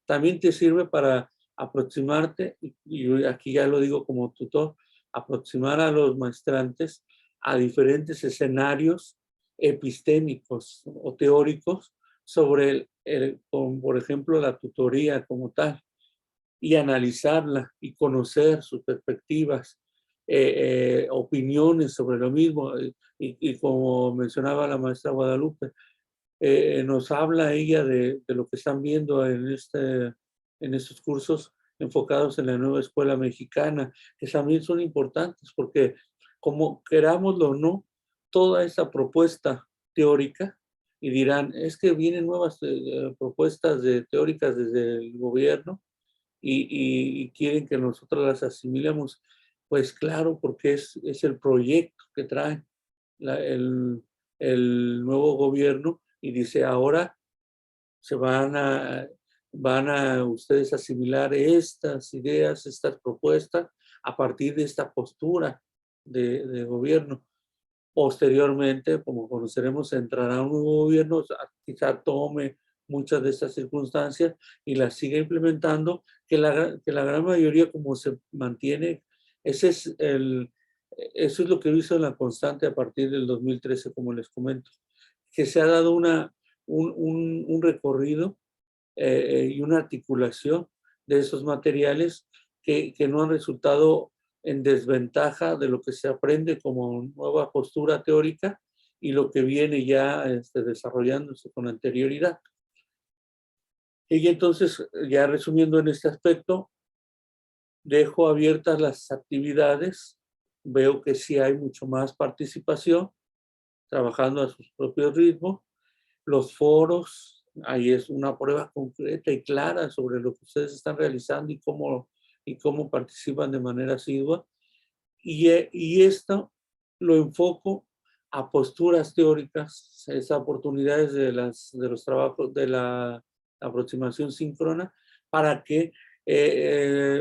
también te sirve para aproximarte, y aquí ya lo digo como tutor, aproximar a los maestrantes a diferentes escenarios epistémicos o teóricos sobre por ejemplo, la tutoría como tal, y analizarla y conocer sus perspectivas, opiniones sobre lo mismo. Y como mencionaba la maestra Guadalupe, nos habla ella de lo que están viendo en estos cursos enfocados en la nueva escuela mexicana, que también son importantes porque, como querámoslo o no, toda esa propuesta teórica, y dirán, es que vienen nuevas propuestas teóricas desde el gobierno y quieren que nosotros las asimilemos. Pues claro, porque es el proyecto que trae el nuevo gobierno, y dice, ahora van a ustedes asimilar estas ideas, estas propuestas a partir de esta postura de gobierno. Posteriormente, como conoceremos, entrará un nuevo gobierno, quizá tome muchas de estas circunstancias y las siga implementando, que la gran mayoría, como se mantiene, eso es lo que he visto en la constante a partir del 2013, como les comento, que se ha dado un recorrido y una articulación de esos materiales que no han resultado en desventaja de lo que se aprende como nueva postura teórica y lo que viene ya desarrollándose con anterioridad. Y entonces, ya resumiendo en este aspecto, dejo abiertas las actividades, veo que sí hay mucho más participación, trabajando a sus propios ritmos, los foros, ahí es una prueba concreta y clara sobre lo que ustedes están realizando y cómo participan de manera asidua. Y esto lo enfoco a posturas teóricas, esas oportunidades de los trabajos de la aproximación síncrona, para que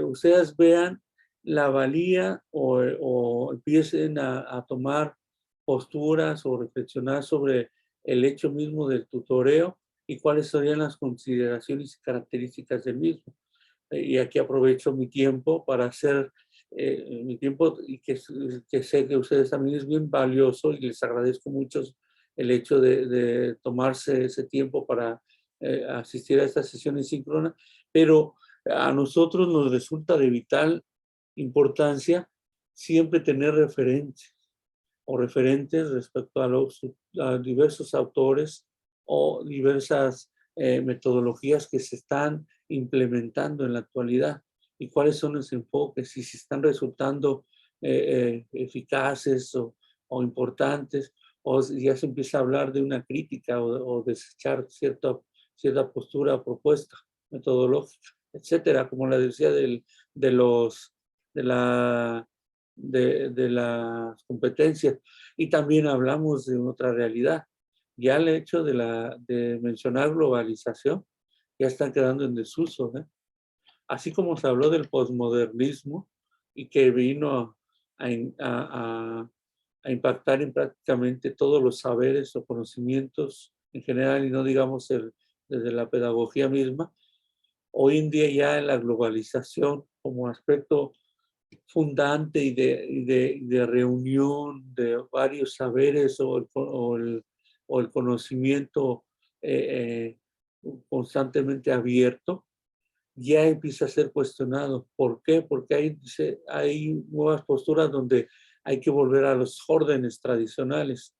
ustedes vean la valía o empiecen a tomar posturas o reflexionar sobre el hecho mismo del tutoreo y cuáles serían las consideraciones y características del mismo. Y aquí aprovecho mi tiempo para hacer mi tiempo y que sé que ustedes también es bien valioso y les agradezco mucho el hecho de tomarse ese tiempo para asistir a estas sesiones síncronas, pero a nosotros nos resulta de vital importancia siempre tener referentes o referentes respecto a diversos autores o diversas metodologías que se están implementando en la actualidad y cuáles son los enfoques y si están resultando eficaces o importantes, o si ya se empieza a hablar de una crítica o desechar cierta postura o propuesta metodológica, etcétera, como la decía de las competencias. Y también hablamos de otra realidad. Ya el hecho de mencionar globalización ya están quedando en desuso, ¿eh? Así como se habló del posmodernismo y que vino a impactar en prácticamente todos los saberes o conocimientos en general y no digamos desde la pedagogía misma, hoy en día ya la globalización como aspecto fundante y de reunión de varios saberes o el conocimiento constantemente abierto, ya empieza a ser cuestionado. ¿Por qué? Porque hay nuevas posturas donde hay que volver a los órdenes tradicionales.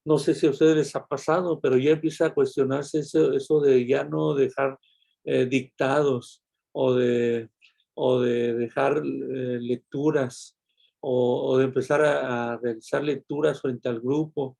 No sé si a ustedes les ha pasado, pero ya empieza a cuestionarse eso de ya no dejar dictados o de dejar lecturas o de empezar a realizar lecturas frente al grupo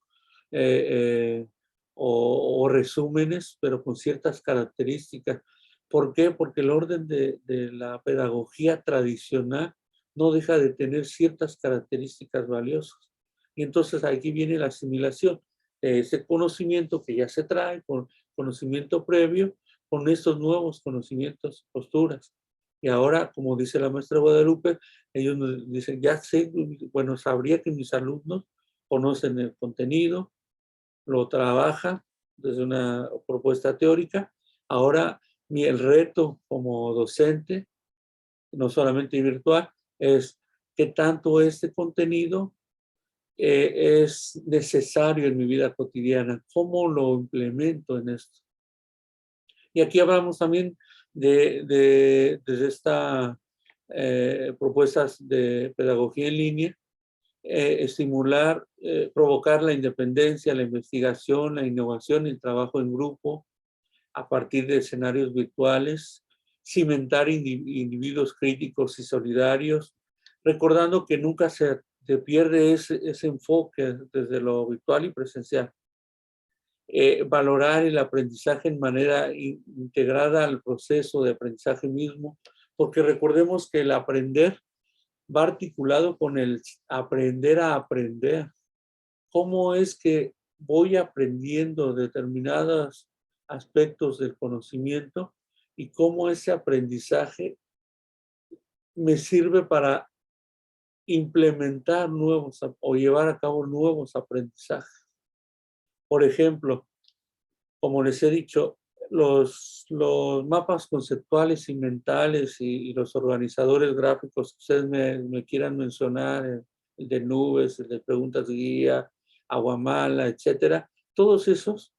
o resúmenes, pero con ciertas características. ¿Por qué? Porque el orden de la pedagogía tradicional no deja de tener ciertas características valiosas. Y entonces aquí viene la asimilación de ese conocimiento que ya se trae, con conocimiento previo, con estos nuevos conocimientos, posturas. Y ahora, como dice la maestra Guadalupe, ellos nos dicen, ya sé, bueno, sabría que mis alumnos conocen el contenido, lo trabajan desde una propuesta teórica. Ahora, el reto como docente, no solamente virtual, es qué tanto este contenido es necesario en mi vida cotidiana, cómo lo implemento en esto. Y aquí hablamos también de esta propuestas de pedagogía en línea, estimular, provocar la independencia, la investigación, la innovación, el trabajo en grupo a partir de escenarios virtuales, cimentar individuos críticos y solidarios, recordando que nunca se pierde ese enfoque desde lo virtual y presencial. Valorar el aprendizaje en manera integrada al proceso de aprendizaje mismo, porque recordemos que el aprender va articulado con el aprender a aprender. ¿Cómo es que voy aprendiendo determinados aspectos del conocimiento y cómo ese aprendizaje me sirve para implementar nuevos o llevar a cabo nuevos aprendizajes. Por ejemplo, como les he dicho, los mapas conceptuales y mentales y los organizadores gráficos que ustedes me quieran mencionar, el de nubes, el de preguntas guía, Aguamala, etcétera, todos esos,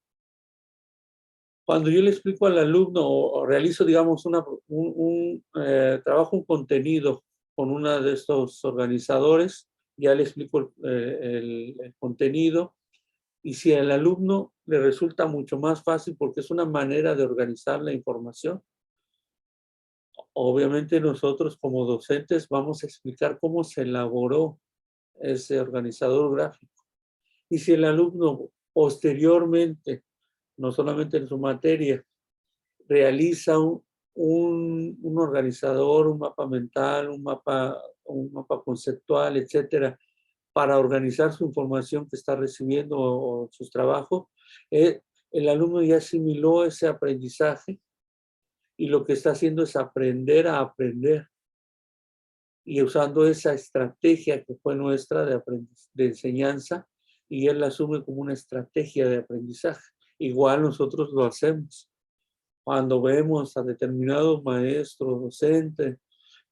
cuando yo le explico al alumno o realizo, digamos, trabajo un contenido con uno de estos organizadores, ya le explico el contenido, y si al alumno le resulta mucho más fácil porque es una manera de organizar la información, obviamente nosotros como docentes vamos a explicar cómo se elaboró ese organizador gráfico. Y si el alumno posteriormente, no solamente en su materia, realiza un organizador, un mapa mental, un mapa conceptual, etcétera, para organizar su información que está recibiendo o sus trabajos, el alumno ya asimiló ese aprendizaje y lo que está haciendo es aprender a aprender y usando esa estrategia que fue nuestra de enseñanza, y él la asume como una estrategia de aprendizaje. Igual nosotros lo hacemos. Cuando vemos a determinados maestros, docentes,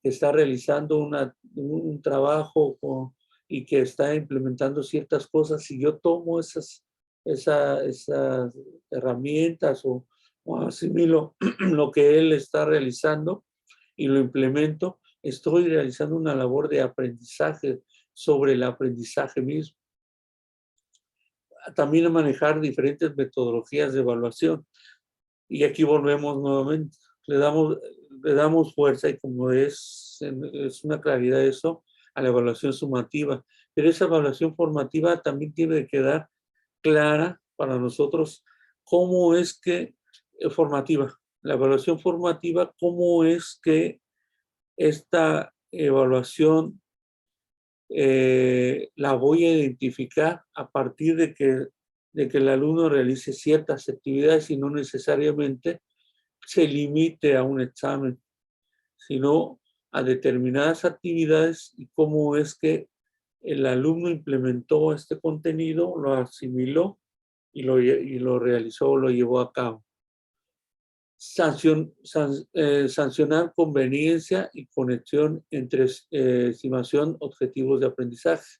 que está realizando un trabajo y que está implementando ciertas cosas, si yo tomo esas herramientas o asimilo lo que él está realizando y lo implemento, estoy realizando una labor de aprendizaje sobre el aprendizaje mismo. También a manejar diferentes metodologías de evaluación. Y aquí volvemos nuevamente. Le damos fuerza y como es una claridad eso, a la evaluación sumativa. Pero esa evaluación formativa también tiene que quedar clara para nosotros cómo es que, formativa, la evaluación formativa, cómo es que esta evaluación la voy a identificar a partir de que el alumno realice ciertas actividades y no necesariamente se limite a un examen, sino a determinadas actividades y cómo es que el alumno implementó este contenido, lo asimiló y lo realizó, lo llevó a cabo. Sancionar conveniencia y conexión entre estimación, objetivos de aprendizaje.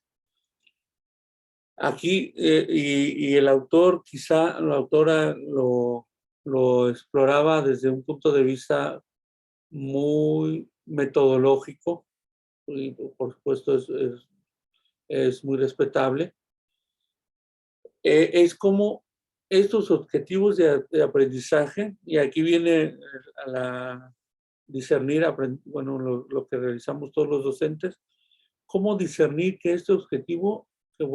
Aquí, y el autor, quizá la autora lo exploraba desde un punto de vista muy metodológico, y por supuesto es muy respetable. Es como estos objetivos de aprendizaje, y aquí viene a la discernir, bueno, lo que realizamos todos los docentes, cómo discernir que este objetivo que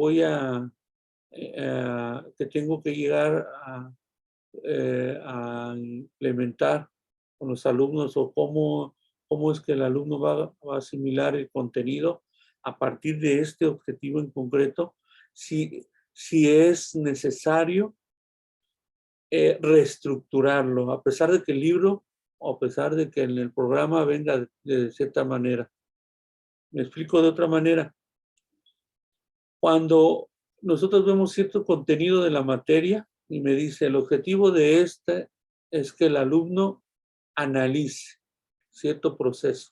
que tengo que llegar a implementar con los alumnos, o cómo es que el alumno va a asimilar el contenido a partir de este objetivo en concreto, si es necesario reestructurarlo, a pesar de que el libro, o a pesar de que en el programa venga de cierta manera. Me explico de otra manera. Cuando nosotros vemos cierto contenido de la materia y me dice, el objetivo de este es que el alumno analice cierto proceso.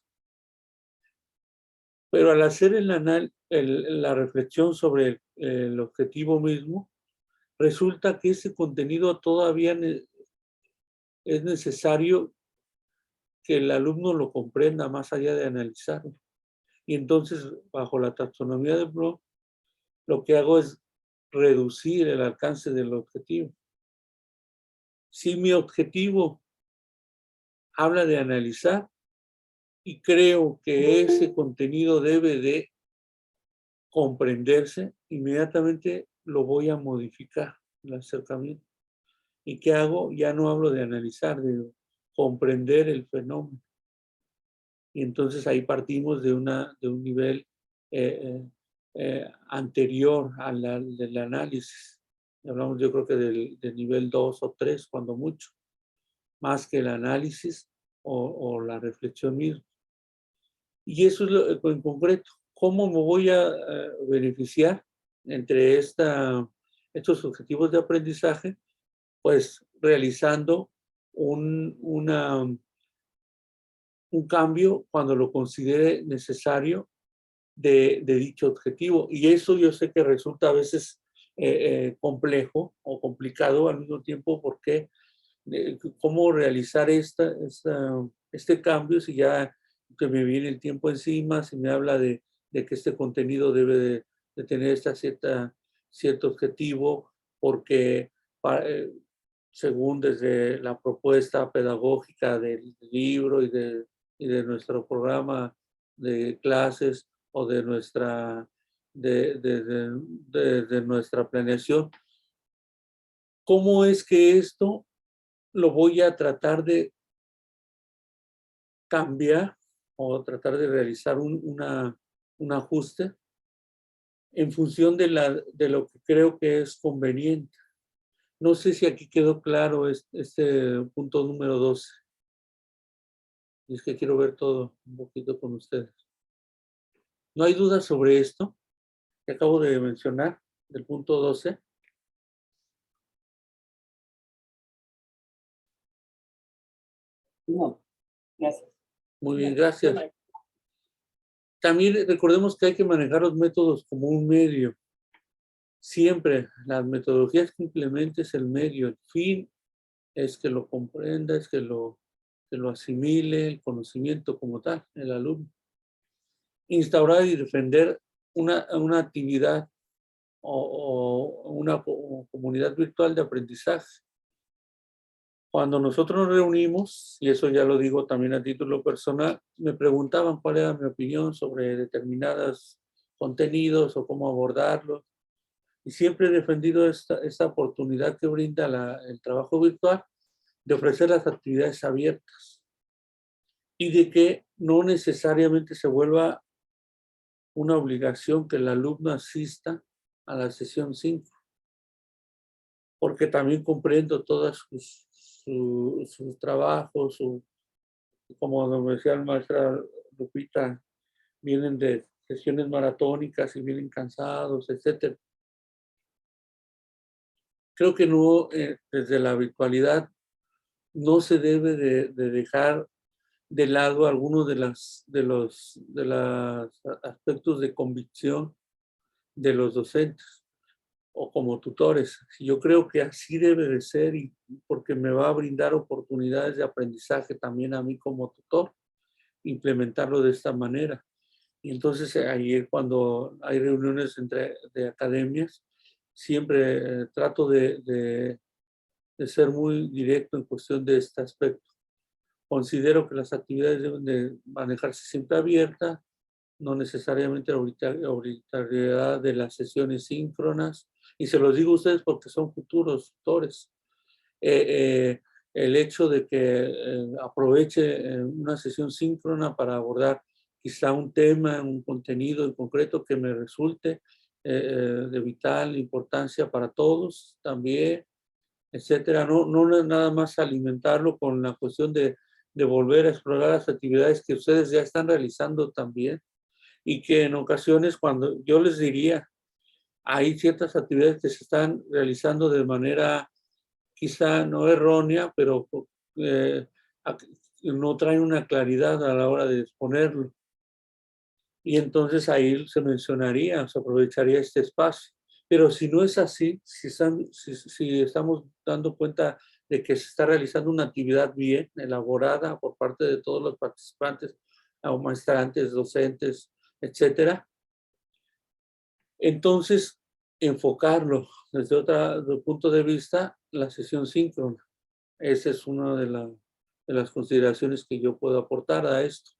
Pero al hacer la reflexión sobre el objetivo mismo, resulta que ese contenido todavía es necesario que el alumno lo comprenda más allá de analizarlo. Y entonces, bajo la taxonomía de Bloom, lo que hago es reducir el alcance del objetivo. Si mi objetivo habla de analizar y creo que ese contenido debe de comprenderse, inmediatamente lo voy a modificar, el acercamiento. ¿Y qué hago? Ya no hablo de analizar, de comprender el fenómeno. Y entonces ahí partimos de un nivel anterior del análisis. Hablamos yo creo que del nivel 2 o 3, cuando mucho, más que el análisis o la reflexión misma. Y eso es lo, en concreto, ¿cómo me voy a beneficiar entre estos objetivos de aprendizaje? Pues realizando un cambio cuando lo considere necesario de dicho objetivo. Y eso yo sé que resulta a veces complejo o complicado al mismo tiempo, porque cómo realizar este cambio si ya que me viene el tiempo encima, si me habla de que este contenido debe de tener cierto objetivo, porque según desde la propuesta pedagógica del libro y de nuestro programa de clases o de nuestra planeación, ¿cómo es que esto lo voy a tratar de cambiar o tratar de realizar un ajuste en función de lo que creo que es conveniente? No sé si aquí quedó claro este punto número 12. Y es que quiero ver todo un poquito con ustedes. ¿No hay dudas sobre esto que acabo de mencionar, del punto 12? No, gracias. Muy bien, gracias. También recordemos que hay que manejar los métodos como un medio. Siempre las metodologías que implementes el medio, el fin es que lo comprenda, es que lo asimile, el conocimiento como tal, el alumno. Instaurar y defender una actividad o una comunidad virtual de aprendizaje. Cuando nosotros nos reunimos, y eso ya lo digo también a título personal, me preguntaban cuál era mi opinión sobre determinados contenidos o cómo abordarlos. Y siempre he defendido esta oportunidad que brinda el trabajo virtual de ofrecer las actividades abiertas y de que no necesariamente se vuelva una obligación que el alumno asista a la sesión 5, porque también comprendo todos sus trabajos, como decía la maestra Lupita, vienen de sesiones maratónicas y vienen cansados, etc. Creo que no, desde la virtualidad no se debe de dejar de lado algunos de los aspectos de convicción de los docentes o como tutores. Yo creo que así debe de ser, y porque me va a brindar oportunidades de aprendizaje también a mí como tutor, implementarlo de esta manera. Y entonces ahí cuando hay reuniones de academias, siempre trato de ser muy directo en cuestión de este aspecto. Considero que las actividades deben de manejarse siempre abiertas, no necesariamente la obligatoriedad de las sesiones síncronas, y se los digo a ustedes porque son futuros tutores. El hecho de que aproveche una sesión síncrona para abordar quizá un tema, un contenido en concreto que me resulte de vital importancia para todos también, etcétera. No es nada más alimentarlo con la cuestión de volver a explorar las actividades que ustedes ya están realizando también, y que en ocasiones, cuando yo les diría, hay ciertas actividades que se están realizando de manera quizá no errónea, pero eh, no traen una claridad a la hora de exponerlo. Y entonces ahí se mencionaría, se aprovecharía este espacio. Pero si no es así, si estamos dando cuenta de que se está realizando una actividad bien elaborada por parte de todos los participantes, maestrantes, docentes, etcétera, entonces enfocarlo desde otro punto de vista, la sesión síncrona. Esa es una de las consideraciones que yo puedo aportar a esto.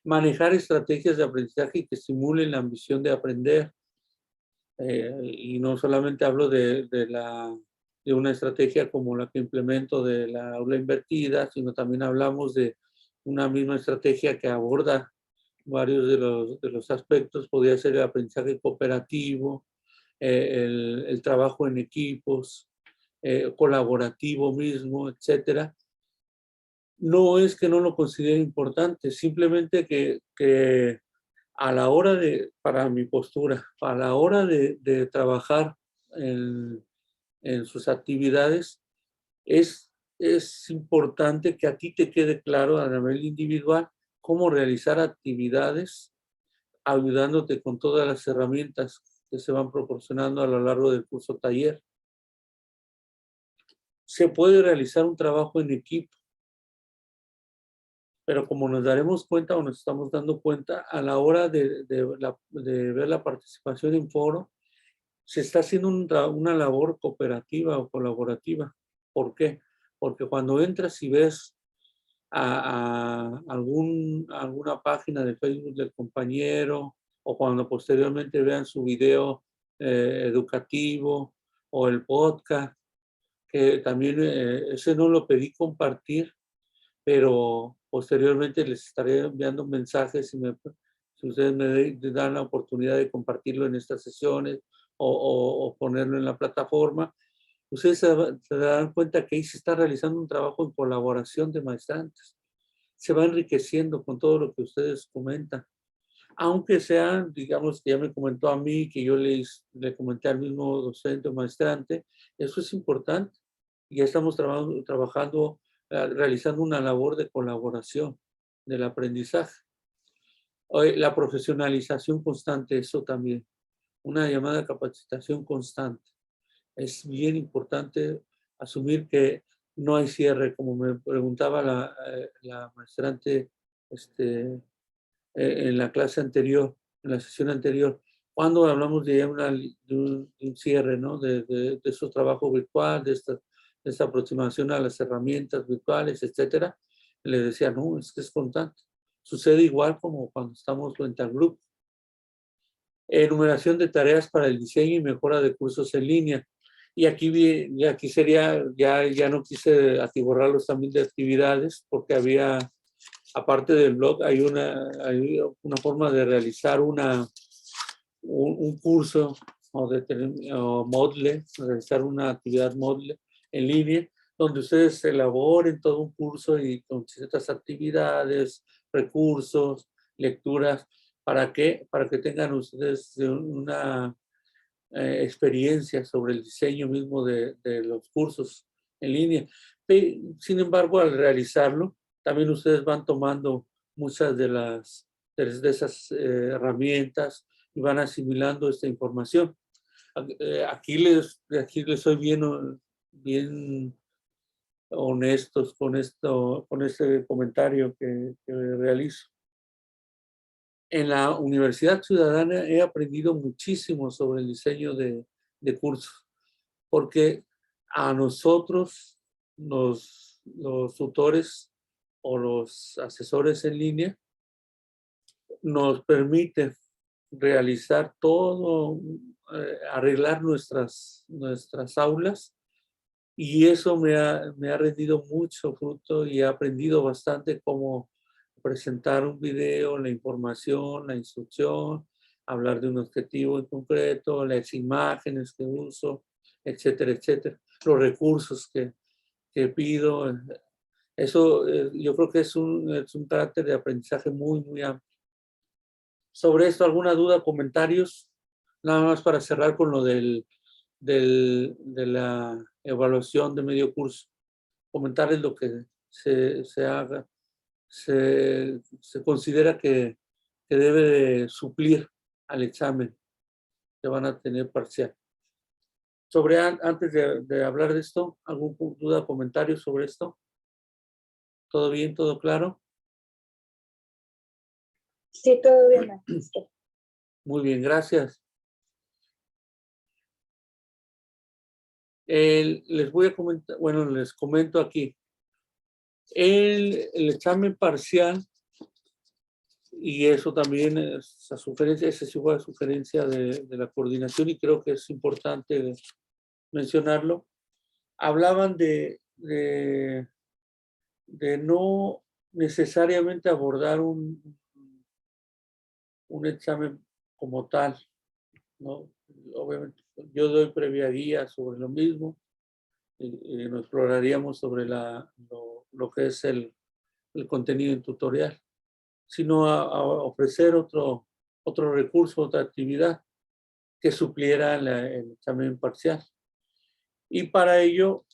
Manejar estrategias de aprendizaje que estimulen la ambición de aprender. Y no solamente hablo de una estrategia como la que implemento de la aula invertida, sino también hablamos de una misma estrategia que aborda varios de los aspectos. Podría ser el aprendizaje cooperativo, el trabajo en equipos, colaborativo mismo, etcétera. No es que no lo considere importante, simplemente que a la hora para mi postura, a la hora de trabajar en sus actividades, es importante que a ti te quede claro a nivel individual cómo realizar actividades ayudándote con todas las herramientas que se van proporcionando a lo largo del curso taller. Se puede realizar un trabajo en equipo, pero como nos daremos cuenta o nos estamos dando cuenta, a la hora de ver la participación en foro, se está haciendo una labor cooperativa o colaborativa. ¿Por qué? Porque cuando entras y ves alguna página de Facebook del compañero, o cuando posteriormente vean su video educativo o el podcast, que también ese no lo pedí compartir, pero posteriormente les estaré enviando mensajes si ustedes me dan la oportunidad de compartirlo en estas sesiones o ponerlo en la plataforma. Ustedes se darán cuenta que ahí se está realizando un trabajo en colaboración de maestrantes. Se va enriqueciendo con todo lo que ustedes comentan. Aunque sean, digamos, que ya me comentó a mí, que yo le comenté al mismo docente o maestrante, eso es importante. Ya estamos trabajando, realizando una labor de colaboración del aprendizaje. La profesionalización constante, eso también. Una llamada capacitación constante. Es bien importante asumir que no hay cierre, como me preguntaba la maestrante en la clase anterior, en la sesión anterior, cuando hablamos de un cierre, ¿no? De su trabajo virtual, de esta aproximación a las herramientas virtuales, etcétera, le decía, no, es que es constante. Sucede igual como cuando estamos frente al grupo. Enumeración de tareas para el diseño y mejora de cursos en línea. Y aquí sería, ya no quise atiborrarlos también de actividades, porque había, aparte del blog, hay una forma de realizar un curso o Moodle, realizar una actividad Moodle en línea, donde ustedes elaboren todo un curso y con ciertas actividades, recursos, lecturas. ¿Para qué? Para que tengan ustedes una experiencia sobre el diseño mismo de los cursos en línea. Sin embargo, al realizarlo, también ustedes van tomando muchas de esas herramientas y van asimilando esta información. Aquí les soy bien honestos con este comentario que realizo. En la Universidad Ciudadana he aprendido muchísimo sobre el diseño de cursos, porque a nosotros, los tutores o los asesores en línea, nos permite realizar todo, arreglar nuestras aulas, y eso me ha rendido mucho fruto y he aprendido bastante cómo presentar un video, la información, la instrucción, hablar de un objetivo en concreto, las imágenes que uso, etcétera, etcétera. Los recursos que pido. Eso yo creo que es un carácter de aprendizaje muy, muy amplio. Sobre esto, ¿alguna duda, comentarios? Nada más para cerrar con lo de la evaluación de medio curso. Comentarles lo que se haga. Se considera que debe de suplir al examen que van a tener parcial. Antes de hablar de esto, ¿alguna duda, comentario sobre esto? ¿Todo bien? ¿Todo claro? Sí, todo bien, maestro. Muy bien, gracias. Les voy a comentar, bueno, les comento aquí. El examen parcial, y eso también es a sugerencia, esa sí fue a sugerencia de la coordinación, y creo que es importante mencionarlo. Hablaban de no necesariamente abordar un examen como tal, ¿no? Obviamente yo doy previa guía sobre lo mismo y nos exploraríamos sobre lo que es el contenido en tutorial, sino a ofrecer otro recurso, otra actividad que supliera el examen parcial. Y para ello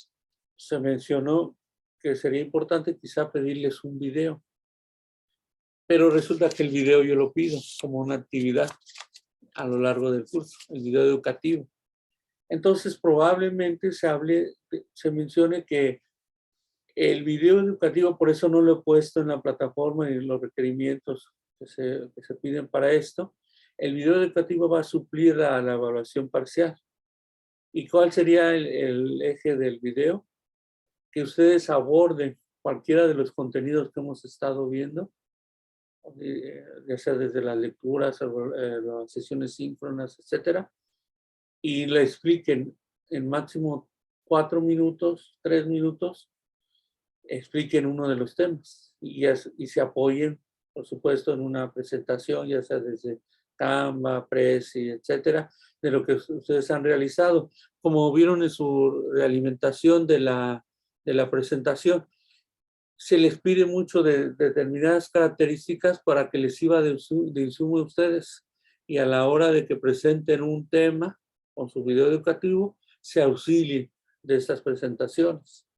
se mencionó que sería importante quizá pedirles un video, pero resulta que el video yo lo pido como una actividad a lo largo del curso, el video educativo. Entonces probablemente se mencione que el video educativo, por eso no lo he puesto en la plataforma y los requerimientos que se piden para esto, el video educativo va a suplir a la evaluación parcial. ¿Y cuál sería el eje del video? Que ustedes aborden cualquiera de los contenidos que hemos estado viendo, ya sea desde las lecturas, las sesiones síncronas, etcétera, y le expliquen en máximo 4 minutos, 3 minutos, expliquen uno de los temas y se apoyen, por supuesto, en una presentación, ya sea desde Canva, Prezi, etcétera, de lo que ustedes han realizado. Como vieron en su realimentación de la presentación, se les pide mucho de determinadas características para que les sirva de insumo a ustedes, y a la hora de que presenten un tema con su video educativo, se auxilien de estas presentaciones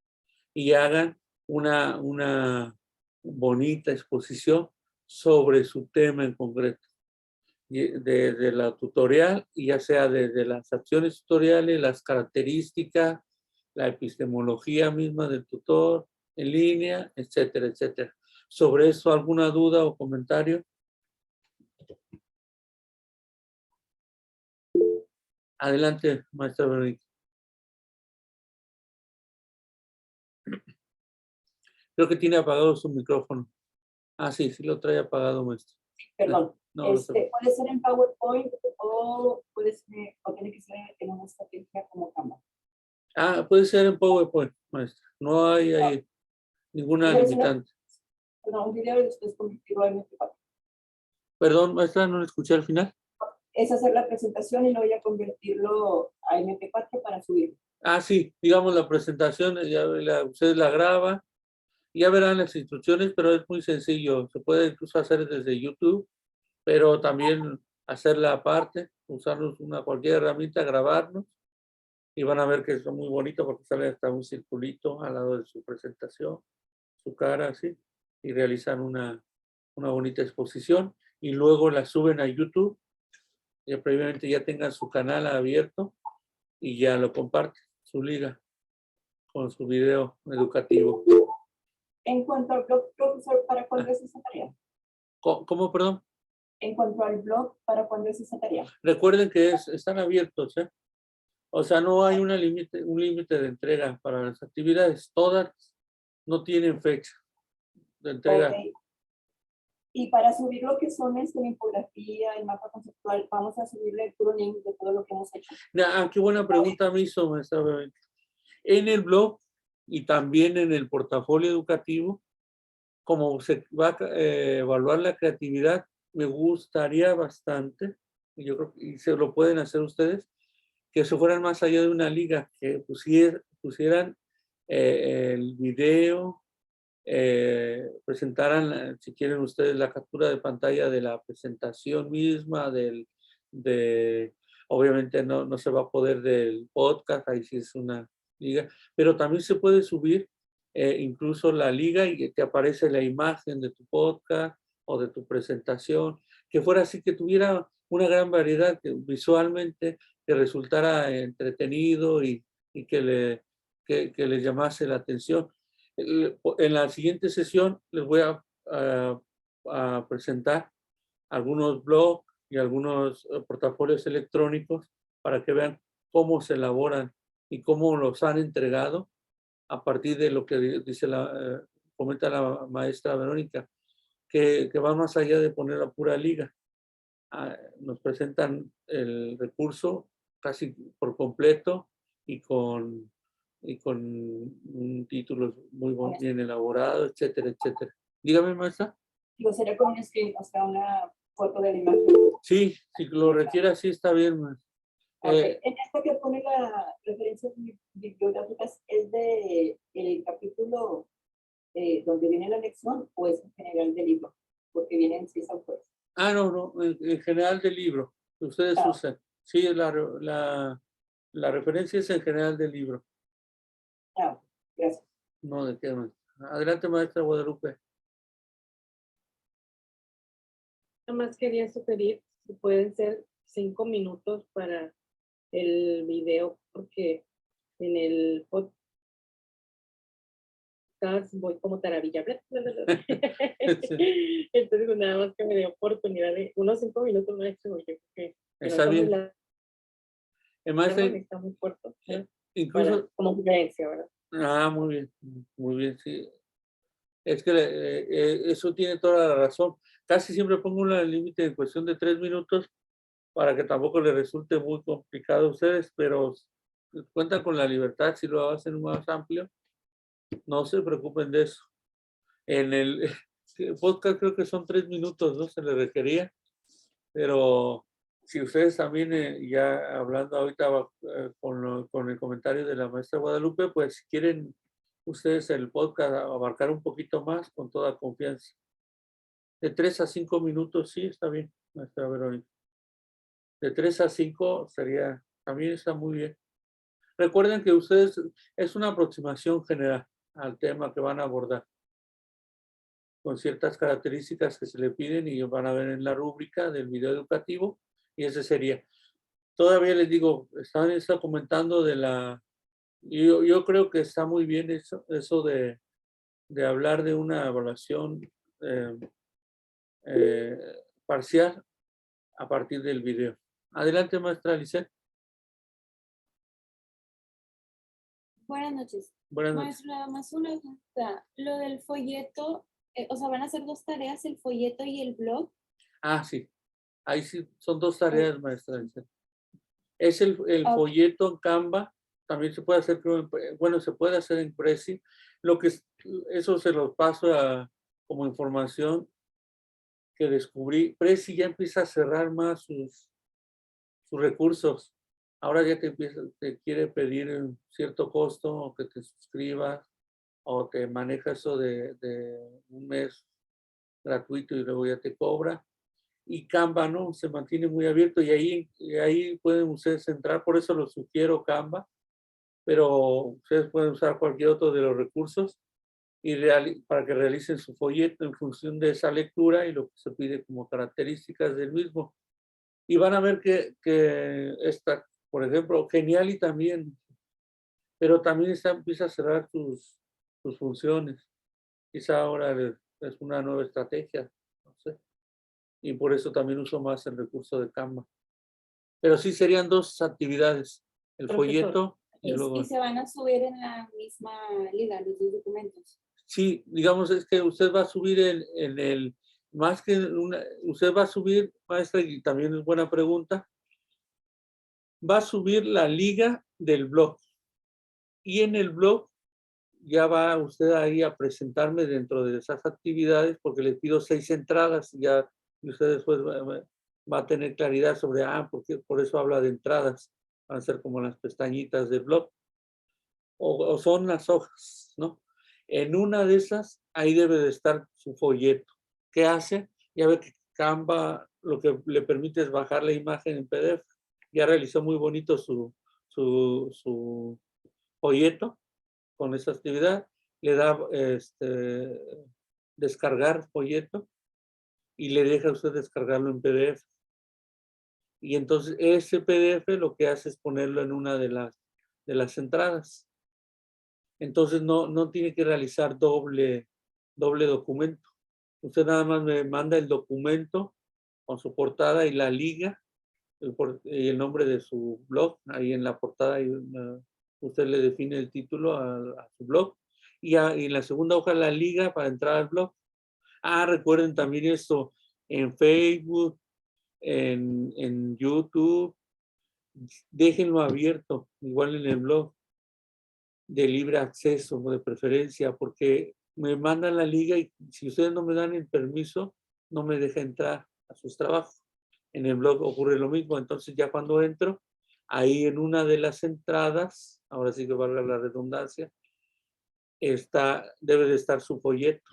y hagan una bonita exposición sobre su tema en concreto, de la tutorial, y ya sea desde las acciones tutoriales, las características, la epistemología misma del tutor en línea, etcétera, etcétera. ¿Sobre eso alguna duda o comentario? Adelante, maestra Verónica. Creo que tiene apagado su micrófono. Ah, sí, sí lo trae apagado, maestra. Perdón, No, puede ser en PowerPoint o tiene que ser en una estrategia como Canva. Ah, puede ser en PowerPoint, maestra. No hay ahí ninguna limitante. Perdón, un video y después convertirlo a MP4. Perdón, maestra, no lo escuché al final. Es hacer la presentación y luego ya convertirlo a MP4 para subir. Ah, sí, digamos la presentación, ustedes la graban, ya verán las instrucciones, pero es muy sencillo. Se puede incluso hacer desde YouTube, pero también hacerla aparte, usarnos cualquier herramienta, grabarnos, y van a ver que es muy bonito porque sale hasta un circulito al lado de su presentación, su cara así, y realizan una bonita exposición, y luego la suben a YouTube, ya previamente ya tengan su canal abierto y ya lo comparten, su liga, con su video educativo. En cuanto al blog, profesor, ¿para cuándo es esa tarea? ¿Cómo, perdón? En cuanto al blog, ¿para cuándo es esa tarea? Recuerden que están abiertos, ¿eh? O sea, no hay un límite de entrega para las actividades. Todas no tienen fecha de entrega. Okay. Y para subir lo que son la infografía, el mapa conceptual, vamos a subirle el puro link de todo lo que hemos hecho. Qué buena pregunta me hizo, maestra. En el blog y también en el portafolio educativo, como se va a evaluar la creatividad, me gustaría bastante, y yo creo que se lo pueden hacer ustedes, que se fueran más allá de una liga, que pusieran el video, presentaran, si quieren ustedes, la captura de pantalla de la presentación misma, obviamente no se va a poder del podcast, ahí sí es una liga, pero también se puede subir incluso la liga y te aparece la imagen de tu podcast o de tu presentación, que fuera así, que tuviera una gran variedad visualmente, que resultara entretenido y que les llamase la atención. En la siguiente sesión les voy a presentar algunos blogs y algunos portafolios electrónicos para que vean cómo se elaboran y cómo los han entregado a partir de lo que comenta la maestra Verónica, que va más allá de poner la pura liga. Nos presentan el recurso casi por completo y con un título muy bien elaborado, etcétera, etcétera. Dígame, maestra. Digo, sería como un screen, o sea, una foto de la imagen. Sí, si lo requiere así está bien, maestra. Eh, En esto que pone las referencias bibliográficas, ¿es de el capítulo donde viene la lección o es en general del libro? Porque vienen 6 autores. no, en general del libro que ustedes Ah, usan. Sí, la referencia es en general del libro. Gracias. No, de qué más. Adelante, maestra Guadalupe. Nada más quería sugerir si pueden ser 5 minutos para el video, porque en el podcast voy como taravilla. Entonces, nada más que me dé oportunidad de unos 5 minutos máximo. Yo creo que no Está está muy bien. largo, Maestra, está muy corto, ¿no? incluso... Como sugerencia, ¿verdad? Muy bien, sí. Es que eso tiene toda la razón. Casi siempre pongo un límite en cuestión de 3 minutos para que tampoco les resulte muy complicado a ustedes, pero cuentan con la libertad si lo hacen más amplio. No se preocupen de eso. En el podcast creo que son 3 minutos, ¿no? Se les requería, pero si ustedes también, ya hablando ahorita con el comentario de la maestra Guadalupe, pues si quieren ustedes el podcast abarcar un poquito más, con toda confianza. De 3 a 5 minutos, sí, está bien, maestra Verónica. De 3 a 5 sería, también está muy bien. Recuerden que ustedes, es una aproximación general al tema que van a abordar, con ciertas características que se le piden y van a ver en la rúbrica del video educativo, y ese sería. Todavía les digo, está comentando de la... Yo creo que está muy bien eso de hablar de una evaluación eh, parcial a partir del video. Adelante, maestra Lisette. Buenas noches. Buenas noches. Maestro, nada más una duda. Lo del folleto, o sea, van a hacer 2 tareas, el folleto y el blog. Sí. Ahí sí, son 2 tareas, maestra Lisette. Es el folleto en Canva. También se puede hacer, bueno, se puede hacer en Prezi. Eso se los paso como información que descubrí. Prezi ya empieza a cerrar más sus recursos. Ahora ya te quiere pedir un cierto costo, o que te suscribas, o te maneja eso de un mes gratuito y luego ya te cobra. Y Canva, ¿no? Se mantiene muy abierto y ahí pueden ustedes entrar. Por eso lo sugiero Canva, pero ustedes pueden usar cualquier otro de los recursos para que realicen su folleto en función de esa lectura y lo que se pide como características del mismo. Y van a ver que esta, por ejemplo, Geniali también, pero también empieza a cerrar sus funciones. Quizá ahora es una nueva estrategia, no sé. Y por eso también uso más el recurso de Canva. Pero sí serían 2 actividades, el folleto y luego... Y se van a subir en la misma liga los 2 documentos. Sí, digamos, es que usted va a subir más que usted va a subir, maestra, y también es buena pregunta, va a subir la liga del blog. Y en el blog ya va usted ahí a presentarme dentro de esas actividades, porque le pido 6 entradas, y ya usted después va a tener claridad sobre, porque por eso habla de entradas, van a ser como las pestañitas del blog, o son las hojas, ¿no? En una de esas, ahí debe de estar su folleto. ¿Qué hace? Ya ve que Canva lo que le permite es bajar la imagen en PDF. Ya realizó muy bonito su folleto con esa actividad. Le da descargar folleto y le deja a usted descargarlo en PDF. Y entonces ese PDF lo que hace es ponerlo en una de las entradas. Entonces no tiene que realizar doble documento. Usted nada más me manda el documento con su portada y la liga y el nombre de su blog. Ahí en la portada usted le define el título a su blog y en la segunda hoja la liga para entrar al blog. Recuerden también esto en Facebook, en YouTube, déjenlo abierto, igual en el blog, de libre acceso o de preferencia, porque me mandan la liga y si ustedes no me dan el permiso, no me deja entrar a sus trabajos. En el blog ocurre lo mismo, entonces ya cuando entro, Ahí en una de las entradas, ahora sí que valga la redundancia, debe de estar su folleto.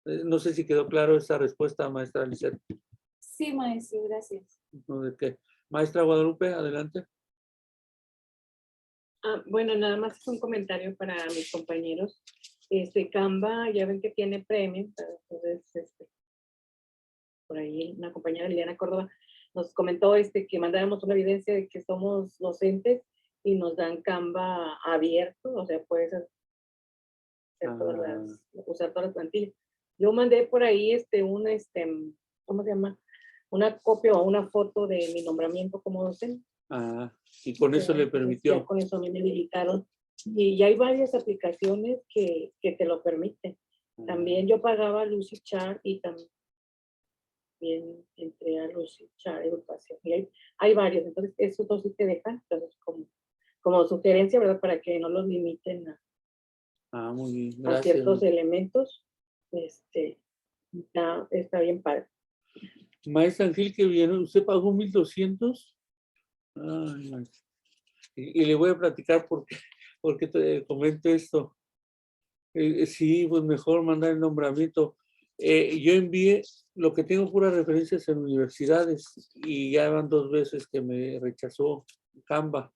No sé si quedó claro esa respuesta, maestra Lisette. Sí, maestro, gracias. ¿No? ¿De qué? Maestra Guadalupe, adelante. Bueno, nada más es un comentario para mis compañeros. Canva, ya ven que tiene premio, entonces, por ahí una compañera, Liliana Córdoba, nos comentó que mandáramos una evidencia de que somos docentes y nos dan Canva abierto, o sea, puedes hacer usar todas las plantillas. Yo mandé por ahí ¿cómo se llama? Una copia o una foto de mi nombramiento como docente. Y con eso le permitió. Ya con eso a mí me habilitaron. Y ya hay varias aplicaciones que te lo permiten. También yo pagaba Lucidchart y también entré a Lucidchart Educación. Y hay varios, entonces esos dos sí te dejan, entonces como sugerencia, ¿verdad? Para que no los limiten Muy bien, a gracias. ciertos elementos, está bien padre. Maestra Ángel, que bien, ¿usted pagó 1,200? Ay, maestra. Y le voy a platicar porque te comento esto. Sí, pues mejor mandar el nombramiento. Yo envié lo que tengo puras referencias en universidades y ya van 2 veces que me rechazó Canva,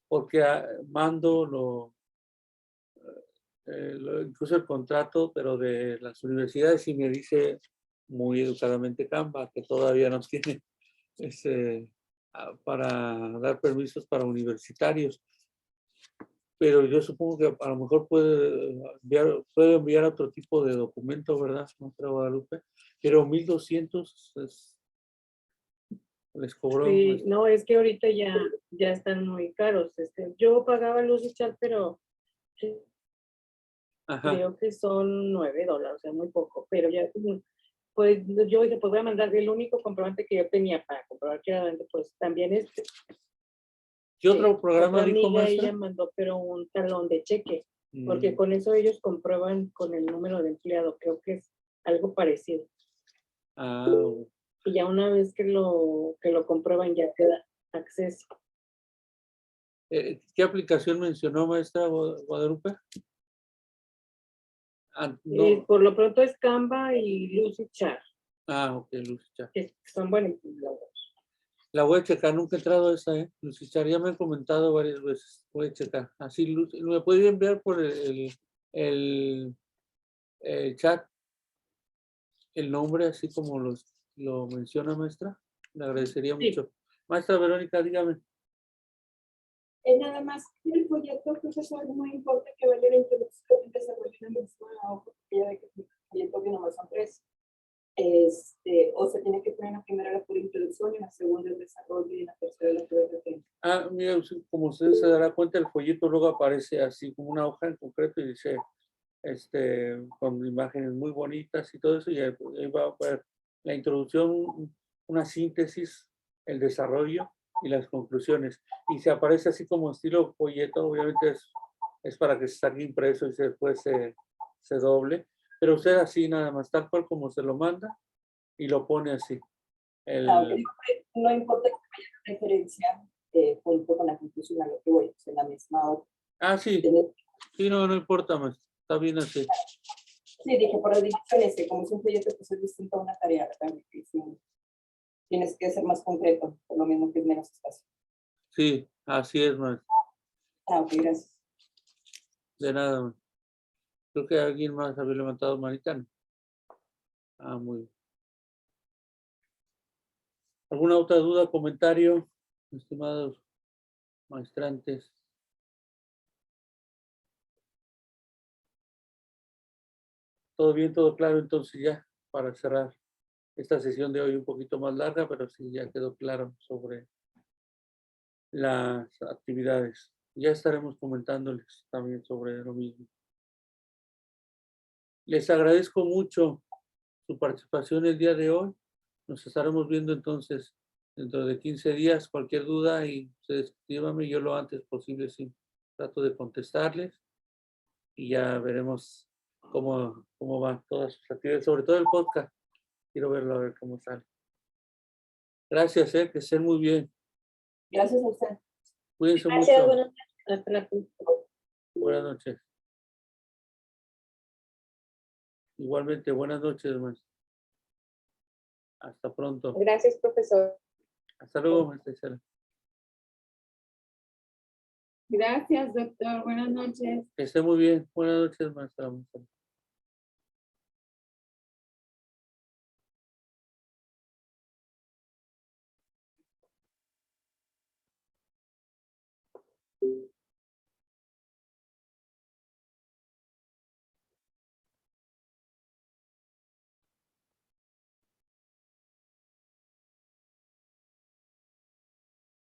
porque mando incluso el contrato, pero de las universidades, y me dice muy educadamente Canva que todavía no tiene para dar permisos para universitarios. Pero yo supongo que a lo mejor puede enviar otro tipo de documento, ¿verdad, maestra Guadalupe? Pero 1,200 les cobró. Sí, no, es que ahorita ya están muy caros. Yo pagaba Lucidchart, pero creo que son $9, o sea, muy poco. Pero ya, pues yo dije, pues voy a mandar el único comprobante que yo tenía para comprobar que era, pues también ¿Qué otro programa otra dijo, amiga, maestra? ella mandó, pero un talón de cheque, porque con eso ellos comprueban con el número de empleado. Creo que es algo parecido. Y ya una vez que lo comprueban, ya te da acceso. ¿Qué aplicación mencionó, maestra Guadalupe? No. Por lo pronto es Canva y Lucidchart. Ok, Lucidchart. Que son buenos. La voy a checar, nunca he entrado a esa, Lucidchart, ya me han comentado varias veces. Voy a checar. Así, ¿me puede enviar por el chat el nombre, así como lo menciona, maestra? Le agradecería mucho. Maestra Verónica, dígame. Nada más, el folleto, profesor, no importa que vaya la introducción, el desarrollo de la misma hoja, porque ya ve que el folleto que nomás son 3. O se tiene que poner en la primera la pura introducción, en la segunda el desarrollo y en la tercera la pura referencia. Mira, como usted se dará cuenta, el folleto luego aparece así como una hoja en concreto y dice, con imágenes muy bonitas y todo eso, y ahí va a ver la introducción, una síntesis, el desarrollo y las conclusiones. Y se aparece así como estilo folleto, obviamente es para que se salga impreso y después se doble, pero usted así nada más, tal cual como se lo manda y lo pone así. No importa que vaya la referencia junto con la conclusión a lo que voy, en la misma hoja. Sí. Sí, no importa más. Está bien así. Sí, dije, por las divisiones, que como es un proyecto, pues es distinto a una tarea, ¿verdad? Tienes que ser más concreto, por lo mismo que es menos espacio. Sí, así es, más. Ok, gracias. De nada, man. Creo que alguien más había levantado manita. Muy bien. ¿Alguna otra duda, comentario, estimados maestrantes? Todo bien, todo claro, entonces ya para cerrar esta sesión de hoy un poquito más larga, pero sí ya quedó claro sobre las actividades. Ya estaremos comentándoles también sobre lo mismo. Les agradezco mucho su participación el día de hoy. Nos estaremos viendo entonces dentro de 15 días. Cualquier duda y ustedes escríbanme, yo lo antes posible sí trato de contestarles y ya veremos cómo van todas sus actividades, sobre todo el podcast. Quiero verlo a ver cómo sale. Gracias, que estén muy bien. Gracias a usted. Cuídense Gracias, mucho. buenas noches. Hasta la próxima. Buenas noches. Igualmente, buenas noches, maestra. Hasta pronto. Gracias, profesor. Hasta luego, maestra Isela. Gracias, doctor. Buenas noches. Que esté muy bien. Buenas noches, maestra.